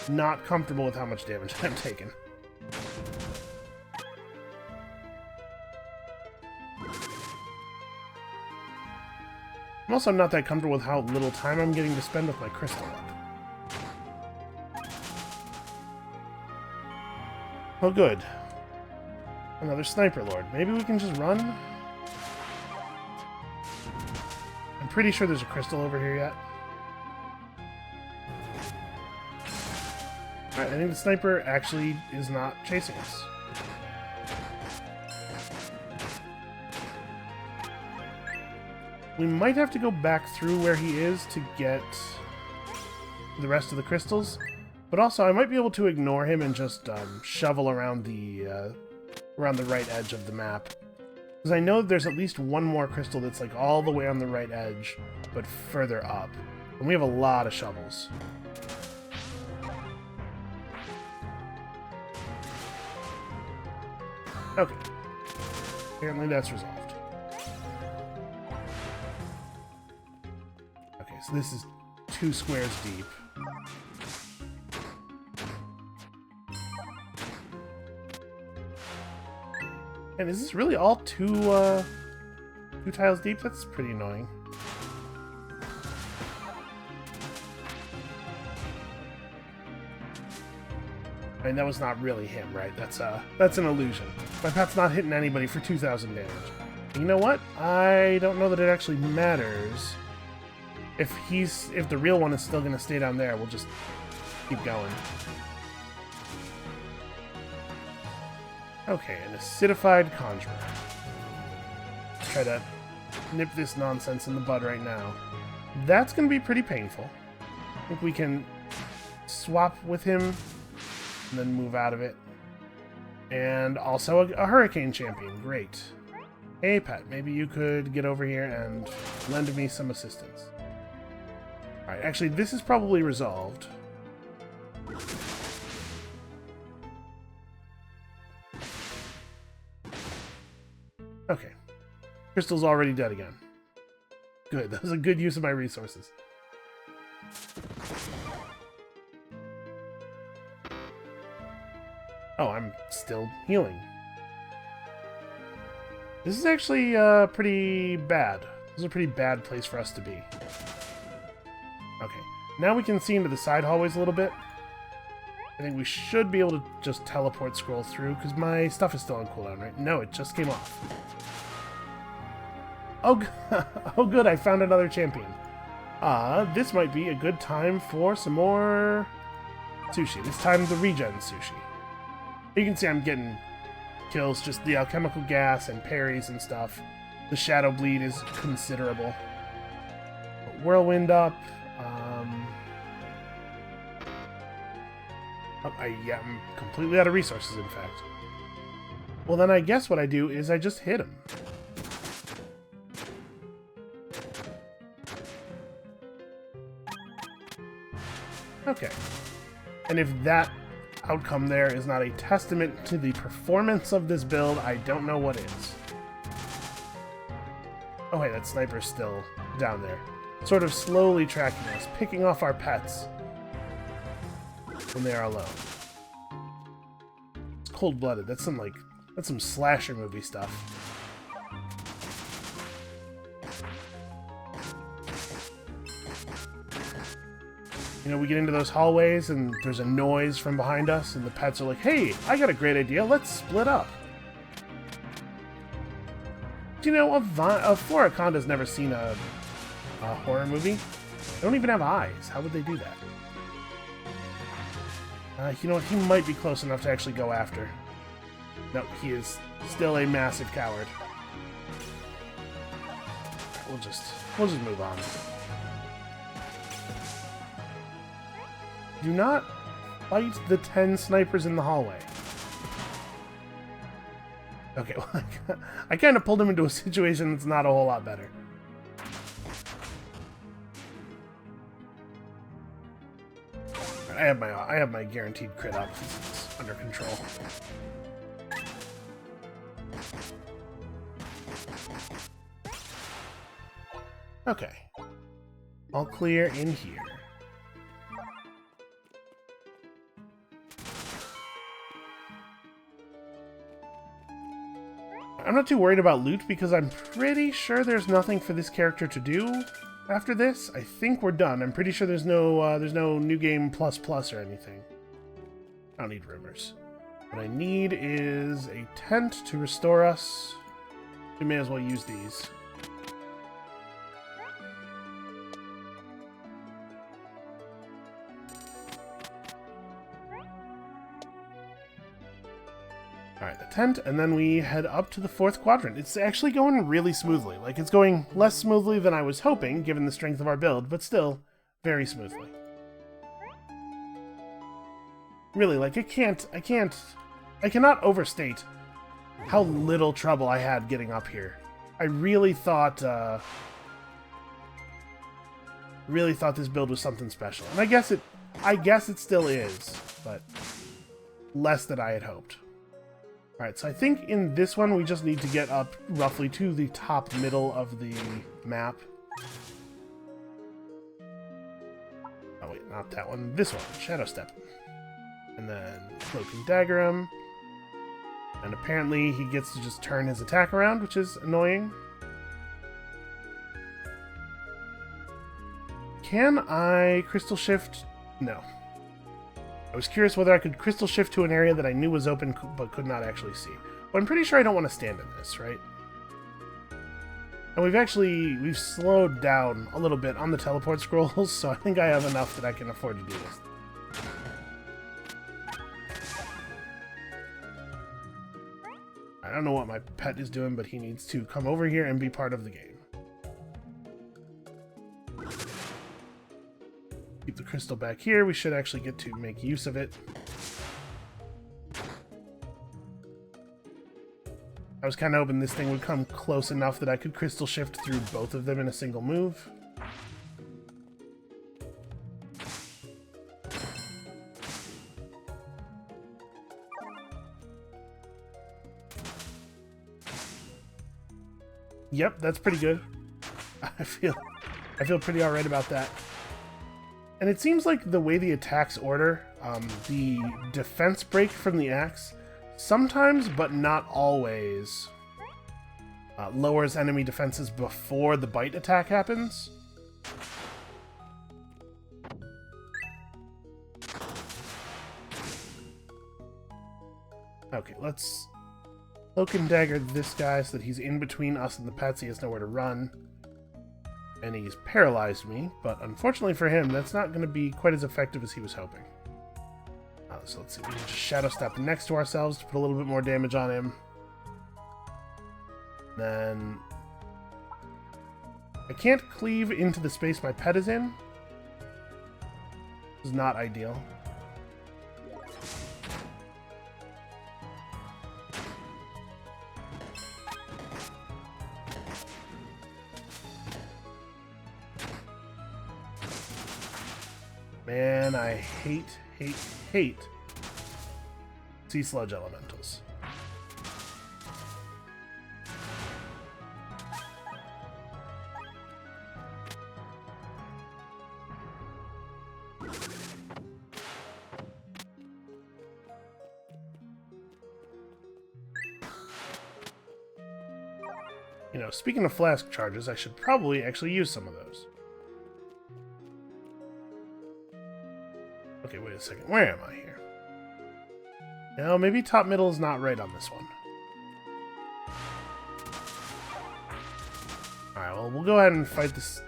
not comfortable with how much damage I'm taking. I'm also not that comfortable with how little time I'm getting to spend with my crystal up. Oh, good. Another sniper lord. Maybe we can just run? I'm pretty sure there's a crystal over here yet. Alright, I think the sniper actually is not chasing us. We might have to go back through where he is to get the rest of the crystals, but also I might be able to ignore him and just shovel around the right edge of the map. Because I know there's at least one more crystal that's like all the way on the right edge, but further up. And we have a lot of shovels. Okay. Apparently that's resolved. Okay, so this is 2 squares deep. And is this really all two tiles deep? That's pretty annoying. I mean, that was not really him, right? That's an illusion. My pet's not hitting anybody for 2,000 damage. And you know what? I don't know that it actually matters. If the real one is still going to stay down there, we'll just keep going. Okay, an acidified conjurer. Let's try to nip this nonsense in the bud right now. That's going to be pretty painful. I think we can swap with him and then move out of it. And also a hurricane champion. Great. Hey, pet, maybe you could get over here and lend me some assistance. Alright, actually, this is probably resolved. Okay. Crystal's already dead again. Good, that was a good use of my resources. Oh, I'm still healing. This is actually pretty bad. This is a pretty bad place for us to be. Okay, now we can see into the side hallways a little bit. I think we should be able to just teleport scroll through, because my stuff is still on cooldown, right? No, it just came off. Oh, oh good, I found another champion. This might be a good time for some more sushi. This time the regen sushi. You can see I'm getting kills, just the alchemical gas and parries and stuff. The shadow bleed is considerable. Whirlwind up. Yeah, I'm completely out of resources, in fact. Well, then I guess what I do is I just hit him. Okay. And if that outcome there is not a testament to the performance of this build, I don't know what is. Oh hey, that sniper's still down there. Sort of slowly tracking us, picking off our pets when they are alone. It's cold-blooded. That's some slasher movie stuff. You know, we get into those hallways and there's a noise from behind us and the pets are like, hey, I got a great idea, let's split up. Do you know, a Floraconda's never seen a horror movie? They don't even have eyes. How would they do that? You know what, he might be close enough to actually go after. No, he is still a massive coward. We'll just move on. Do not fight the 10 snipers in the hallway. Okay, well, I kind of pulled him into a situation that's not a whole lot better. Right, I have my guaranteed crit up. It's under control. Okay. All clear in here. I'm not too worried about loot because I'm pretty sure there's nothing for this character to do after this. I think we're done. I'm pretty sure there's no new game plus or anything. I don't need rumors. What I need is a tent to restore us. We may as well use these. Alright, the tent, and then we head up to the 4th quadrant. It's actually going really smoothly. Like, it's going less smoothly than I was hoping, given the strength of our build, but still, very smoothly. Really, like, I cannot overstate how little trouble I had getting up here. I really thought this build was something special. And I guess it still is, but less than I had hoped. Alright, so I think in this one we just need to get up roughly to the top middle of the map. Oh wait, not that one. This one, Shadow Step. And then Cloak and Dagger him. And apparently he gets to just turn his attack around, which is annoying. Can I Crystal Shift? No. I was curious whether I could Crystal Shift to an area that I knew was open but could not actually see. But I'm pretty sure I don't want to stand in this, right? And we've slowed down a little bit on the teleport scrolls, so I think I have enough that I can afford to do this. I don't know what my pet is doing, but he needs to come over here and be part of the game. Keep the crystal back here. We should actually get to make use of it. I was kind of hoping this thing would come close enough that I could crystal shift through both of them in a single move. Yep, that's pretty good. I feel pretty alright about that. And it seems like the way the attacks order, the defense break from the axe, sometimes, but not always, lowers enemy defenses before the bite attack happens. Okay, let's Cloak and Dagger this guy so that he's in between us and the pets. He has nowhere to run. And he's paralyzed me, but unfortunately for him, that's not going to be quite as effective as he was hoping. So let's see, we can just Shadow Step next to ourselves to put a little bit more damage on him. Then I can't cleave into the space my pet is in. This is not ideal. Man, I hate sea sludge elementals. You know, speaking of flask charges, I should probably actually use some of those. Wait a second. Where am I here? No, maybe top middle is not right on this one. Alright, well, we'll go ahead and fight this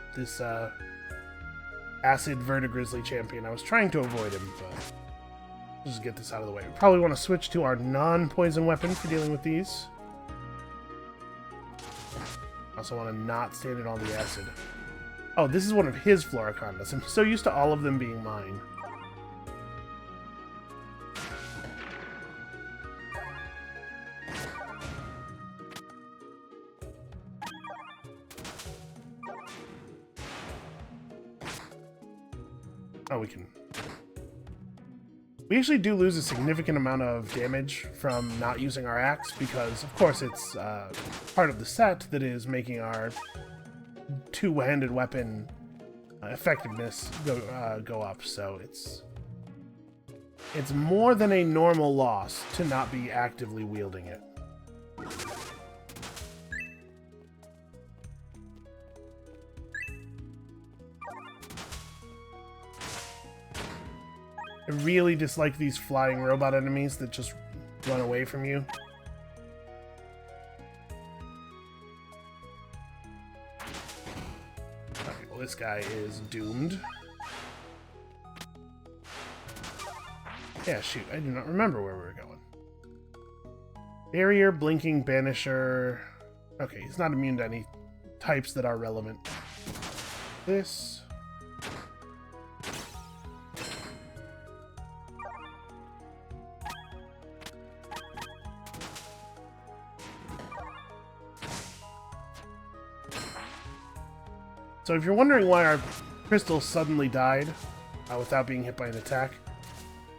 acid vertigrizzly champion. I was trying to avoid him, but let's just get this out of the way. We probably want to switch to our non-poison weapon for dealing with these. I also want to not stand in all the acid. Oh, this is one of his Floricondas. I'm so used to all of them being mine. Oh, we actually do lose a significant amount of damage from not using our axe because, of course, it's part of the set that is making our two-handed weapon effectiveness go up. So it's more than a normal loss to not be actively wielding it. I really dislike these flying robot enemies that just run away from you. Okay, well, this guy is doomed. Yeah, shoot, I do not remember where we were going. Barrier, blinking, banisher. Okay, he's not immune to any types that are relevant. This. So if you're wondering why our crystal suddenly died without being hit by an attack,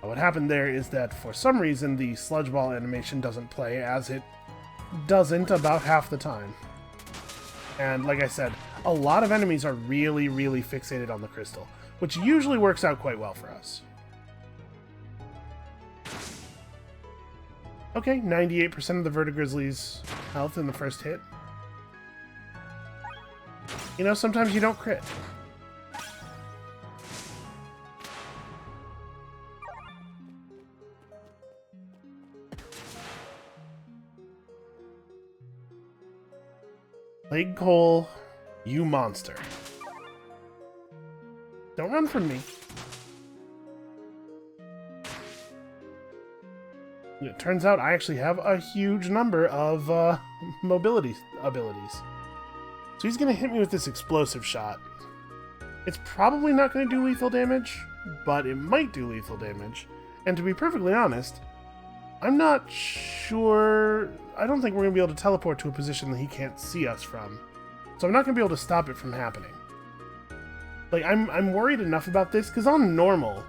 what happened there is that for some reason the sludge ball animation doesn't play, as it doesn't about half the time. And like I said, a lot of enemies are really, really fixated on the crystal, which usually works out quite well for us. Okay, 98% of the vertigrizzly's health in the first hit. You know, sometimes you don't crit. Plague Coal, you monster. Don't run from me. It turns out I actually have a huge number of mobility abilities. So he's going to hit me with this explosive shot. It's probably not going to do lethal damage, but it might do lethal damage. And to be perfectly honest, I'm not sure... I don't think we're going to be able to teleport to a position that he can't see us from. So I'm not going to be able to stop it from happening. Like, I'm worried enough about this, because on normal,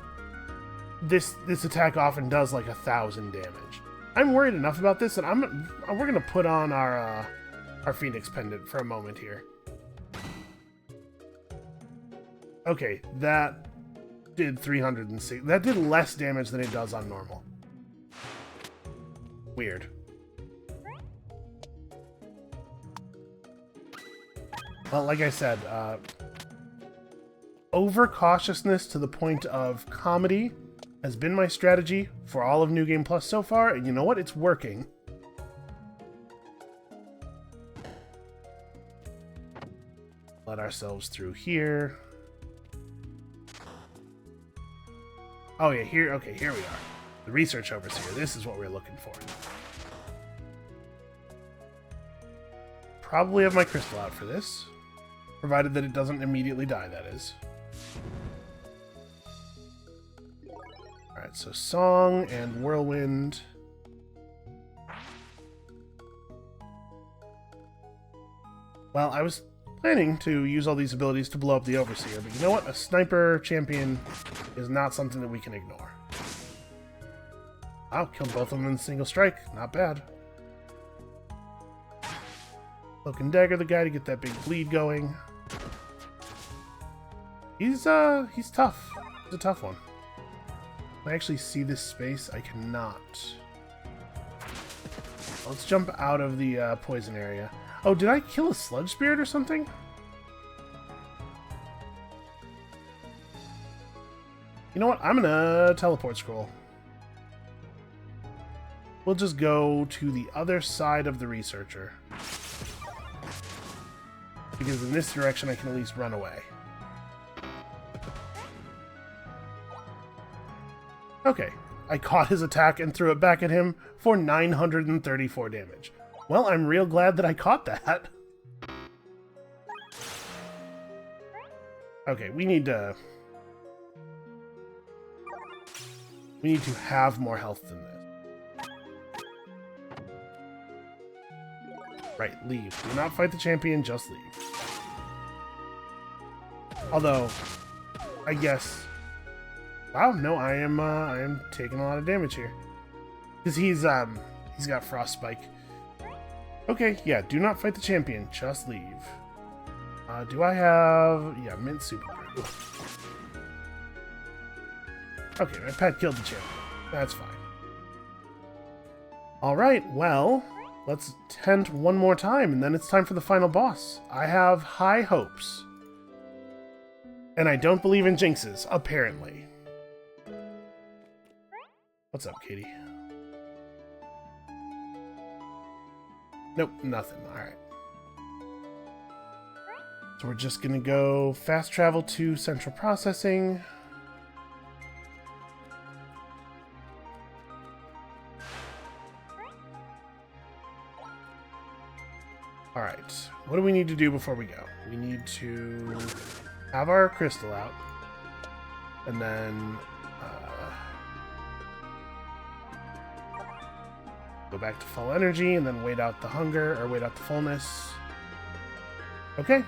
this attack often does like 1,000 damage. I'm worried enough about this that we're going to put on our Phoenix Pendant for a moment here. Okay, that did 306. That did less damage than it does on normal. Weird. Well, like I said, over-cautiousness to the point of comedy has been my strategy for all of New Game Plus so far, and you know what? It's working. Let ourselves through here. Oh yeah, here. Okay, here we are. The research overseer. This is what we're looking for. Probably have my crystal out for this, provided that it doesn't immediately die, that is. Alright, so Song and Whirlwind. Well, I was planning to use all these abilities to blow up the Overseer, but you know what? A sniper champion is not something that we can ignore. Wow, killed both of them in a single strike. Not bad. Cloak and Dagger the guy to get that big bleed going. He's tough. He's a tough one. Can I actually see this space? I cannot. Let's jump out of the poison area. Oh, did I kill a sludge spirit or something? You know what? I'm gonna teleport scroll. We'll just go to the other side of the researcher. Because in this direction I can at least run away. Okay, I caught his attack and threw it back at him for 934 damage. Well, I'm real glad that I caught that. Okay, we need to have more health than this. Right, leave. Do not fight the champion, just leave. Although, I guess... Wow, no, I am taking a lot of damage here. Because he's got Frostspike. Okay, yeah, do not fight the champion, just leave. Do I have... Yeah, Mint Super Brew. Okay, my pet killed the champion. That's fine. Alright, well... Let's tent one more time, and then it's time for the final boss. I have high hopes. And I don't believe in jinxes, apparently. What's up, Katie? Nope, nothing. Alright. So we're just gonna go fast travel to central processing. Alright, what do we need to do before we go? We need to have our crystal out, and then go back to full energy, and then wait out the hunger, or wait out the fullness. Okay.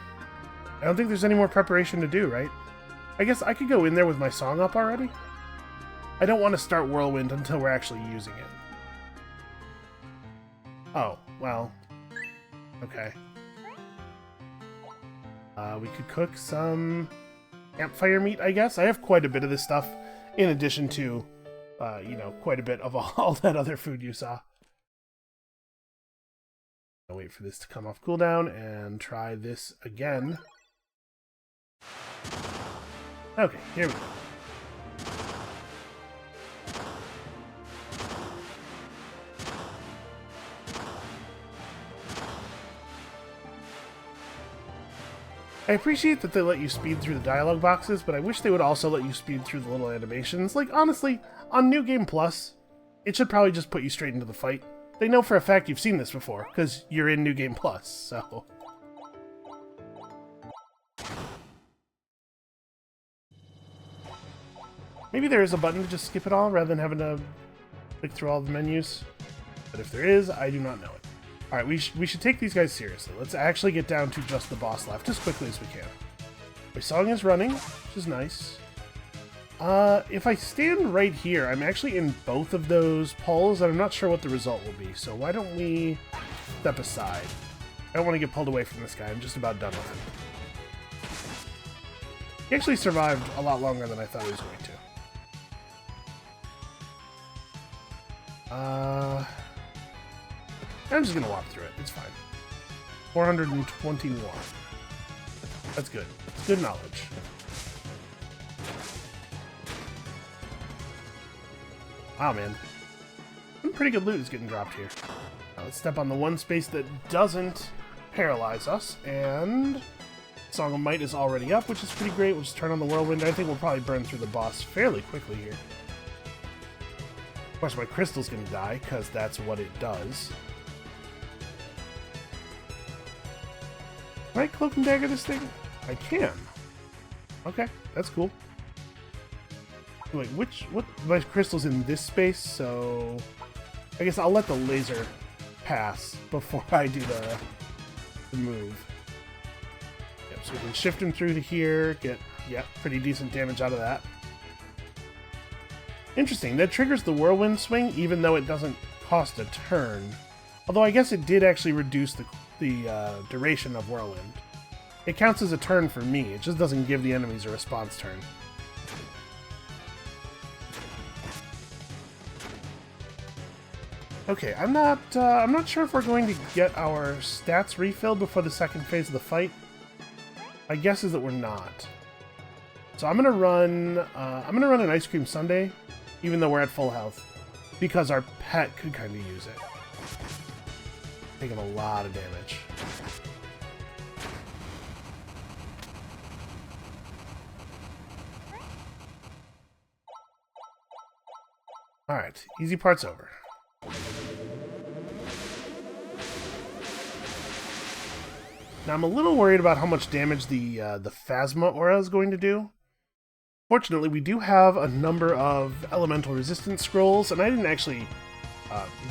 I don't think there's any more preparation to do, right? I guess I could go in there with my song up already. I don't want to start Whirlwind until we're actually using it. Oh, well... Okay. We could cook some campfire meat, I guess. I have quite a bit of this stuff, in addition to, you know, quite a bit of all that other food you saw. I'll wait for this to come off cooldown and try this again. Okay, here we go. I appreciate that they let you speed through the dialogue boxes, but I wish they would also let you speed through the little animations. Like, honestly, on New Game Plus, it should probably just put you straight into the fight. They know for a fact you've seen this before, because you're in New Game Plus, so... Maybe there is a button to just skip it all, rather than having to click through all the menus. But if there is, I do not know it. Alright, we should take these guys seriously. Let's actually get down to just the boss left as quickly as we can. My song is running, which is nice. If I stand right here, I'm actually in both of those poles, and I'm not sure what the result will be. So why don't we step aside? I don't want to get pulled away from this guy. I'm just about done with him. He actually survived a lot longer than I thought he was going to. I'm just gonna walk through it. It's fine. 421. That's good. It's good knowledge. Wow, man. Some pretty good loot is getting dropped here. Now let's step on the one space that doesn't paralyze us, and Song of Might is already up, which is pretty great. We'll just turn on the Whirlwind. I think we'll probably burn through the boss fairly quickly here. Of course, my crystal's gonna die, because that's what it does. Can I cloak and dagger this thing? I can. Okay, that's cool. Wait, what? My crystal's in this space, so I guess I'll let the laser pass before I do the move. Yep, so we can shift him through to here, get, yep, pretty decent damage out of that. Interesting, that triggers the Whirlwind swing, even though it doesn't cost a turn. Although I guess it did actually reduce the duration of Whirlwind. It counts as a turn for me, it just doesn't give the enemies a response turn. Okay, I'm not sure if we're going to get our stats refilled before the second phase of the fight. My guess is that we're not. So I'm gonna run an ice cream sundae, even though we're at full health, because our pet could kind of use it. Taking a lot of damage. Alright, easy part's over. Now I'm a little worried about how much damage the Phasma aura is going to do. Fortunately, we do have a number of elemental resistance scrolls, and I didn't actually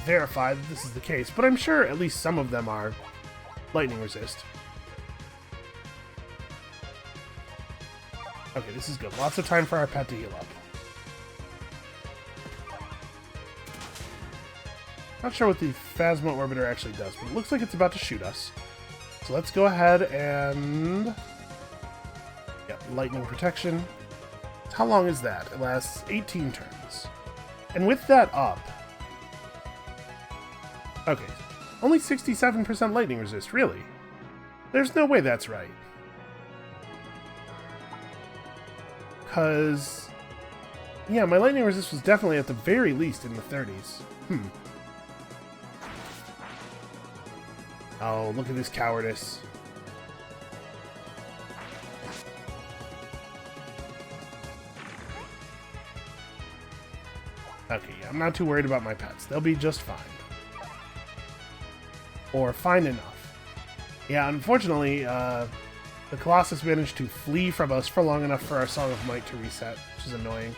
verify that this is the case, but I'm sure at least some of them are lightning resist. Okay, this is good. Lots of time for our pet to heal up. Not sure what the Phasma Orbiter actually does, but it looks like it's about to shoot us. So let's go ahead and... Yep, lightning protection. How long is that? It lasts 18 turns. And with that up... Okay, only 67% lightning resist, really? There's no way that's right. Because... Yeah, my lightning resist was definitely at the very least in the 30s. Oh, look at this cowardice. Okay, yeah, I'm not too worried about my pets. They'll be just fine. Or fine enough. Yeah, unfortunately, the Colossus managed to flee from us for long enough for our Song of Might to reset, which is annoying.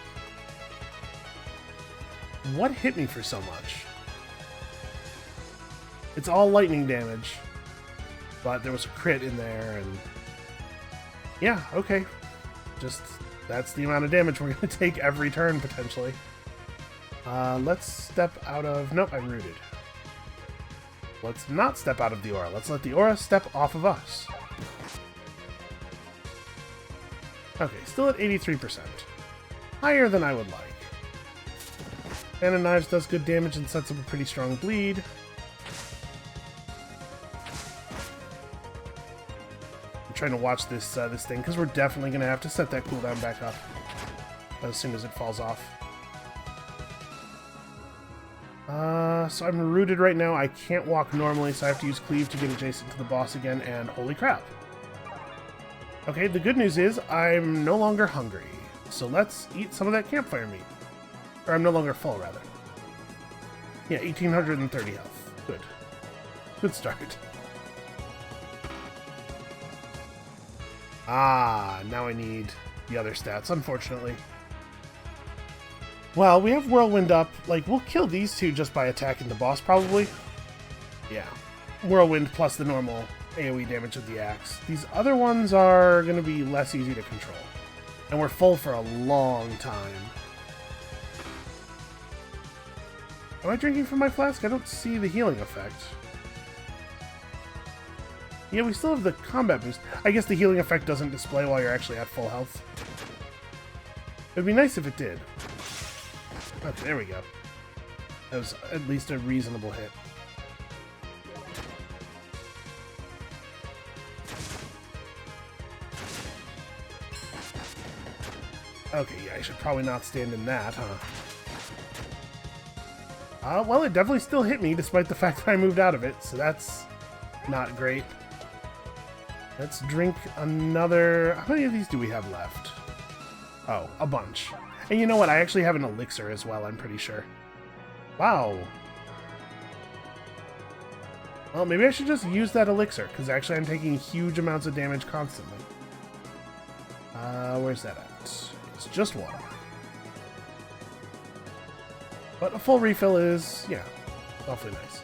What hit me for so much? It's all lightning damage, but there was a crit in there, and yeah, okay. Just, that's the amount of damage we're going to take every turn, potentially. Let's step out of... Nope, I'm rooted. Let's not step out of the aura. Let's let the aura step off of us. Okay, still at 83%. Higher than I would like. Fan of Knives does good damage and sets up a pretty strong bleed. I'm trying to watch this this thing, because we're definitely going to have to set that cooldown back up as soon as it falls off. So I'm rooted right now. I can't walk normally, so I have to use Cleave to get adjacent to the boss again, and holy crap. Okay, the good news is I'm no longer hungry, so let's eat some of that campfire meat. Or I'm no longer full, rather. Yeah, 1830 health. Good. Good start. Ah, now I need the other stats, unfortunately. Well, we have Whirlwind up. Like, we'll kill these two just by attacking the boss, probably. Yeah. Whirlwind plus the normal AoE damage of the axe. These other ones are going to be less easy to control. And we're full for a long time. Am I drinking from my flask? I don't see the healing effect. Yeah, we still have the combat boost. I guess the healing effect doesn't display while you're actually at full health. It would be nice if it did. Okay, there we go. That was at least a reasonable hit. Okay, yeah, I should probably not stand in that, huh? Well, it definitely still hit me, despite the fact that I moved out of it, so that's not great. Let's drink another... How many of these do we have left? Oh, a bunch. And you know what? I actually have an elixir as well, I'm pretty sure. Wow. Well, maybe I should just use that elixir, because actually I'm taking huge amounts of damage constantly. Where's that at? It's just one. But a full refill is, yeah, awfully nice.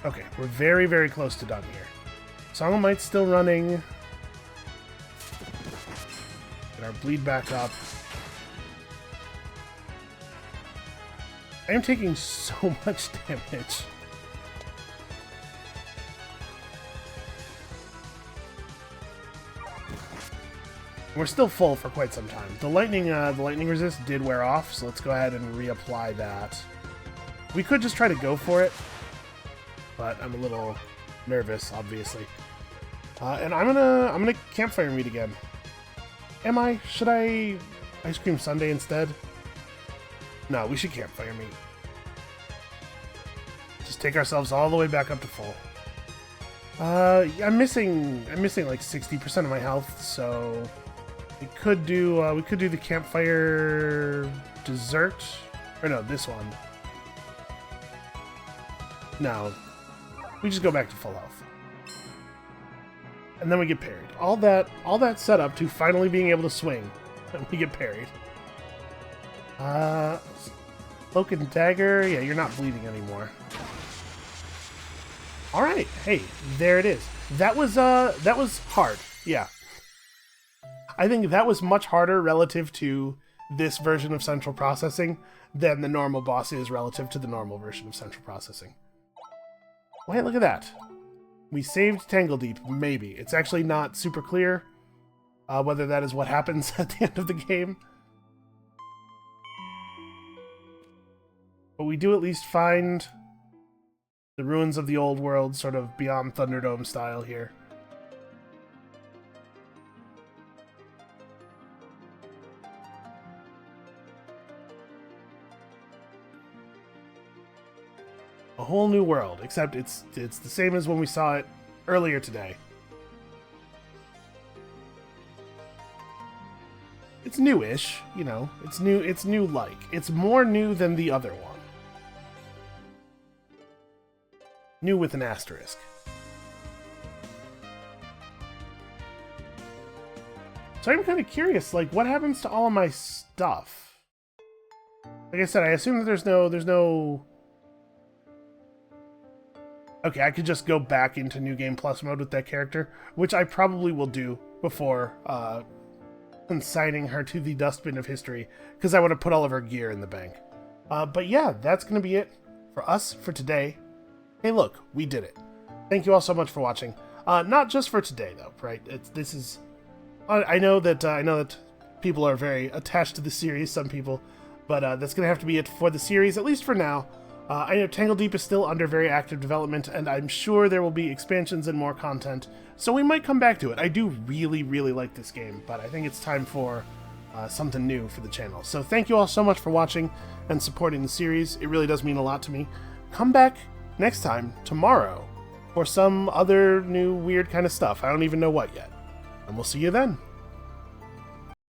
Okay, we're very, very close to done here. Song of Might's still running. Get our bleed back up. I am taking so much damage. We're still full for quite some time. The lightning resist did wear off, so let's go ahead and reapply that. We could just try to go for it, but I'm a little nervous, obviously. And I'm gonna campfire meat again. Am I? Should I ice cream sundae instead? No, we should campfire meat. Just take ourselves all the way back up to full. I'm missing like 60% of my health, so we could do the campfire dessert, or no, this one. No, we just go back to full health, and then we get parried. All that set up to finally being able to swing, and we get parried. Cloak and dagger. Yeah, you're not bleeding anymore. All right, hey, there it is. That was hard. Yeah, I think that was much harder relative to this version of central processing than the normal boss is relative to the normal version of central processing. Wait, look at that. We saved Tangledeep, maybe. It's actually not super clear whether that is what happens at the end of the game. But we do at least find the ruins of the old world, sort of beyond Thunderdome style here. A whole new world, except it's the same as when we saw it earlier today. It's newish, you know. It's new-like. It's more new than the other one. New with an asterisk. So I'm kind of curious, like, what happens to all of my stuff? Like I said, I assume that there's no... Okay, I could just go back into New Game Plus mode with that character, which I probably will do before consigning her to the dustbin of history, because I want to put all of her gear in the bank. But yeah, that's going to be it for us for today. Hey, look, we did it. Thank you all so much for watching. Not just for today, though, right? I know that people are very attached to the series, some people, but that's going to have to be it for the series, at least for now. I know Tangledeep is still under very active development, and I'm sure there will be expansions and more content, so we might come back to it. I do really, really like this game, but I think it's time for something new for the channel. So thank you all so much for watching and supporting the series. It really does mean a lot to me. Come back next time, tomorrow, for some other new weird kind of stuff. I don't even know what yet. And we'll see you then.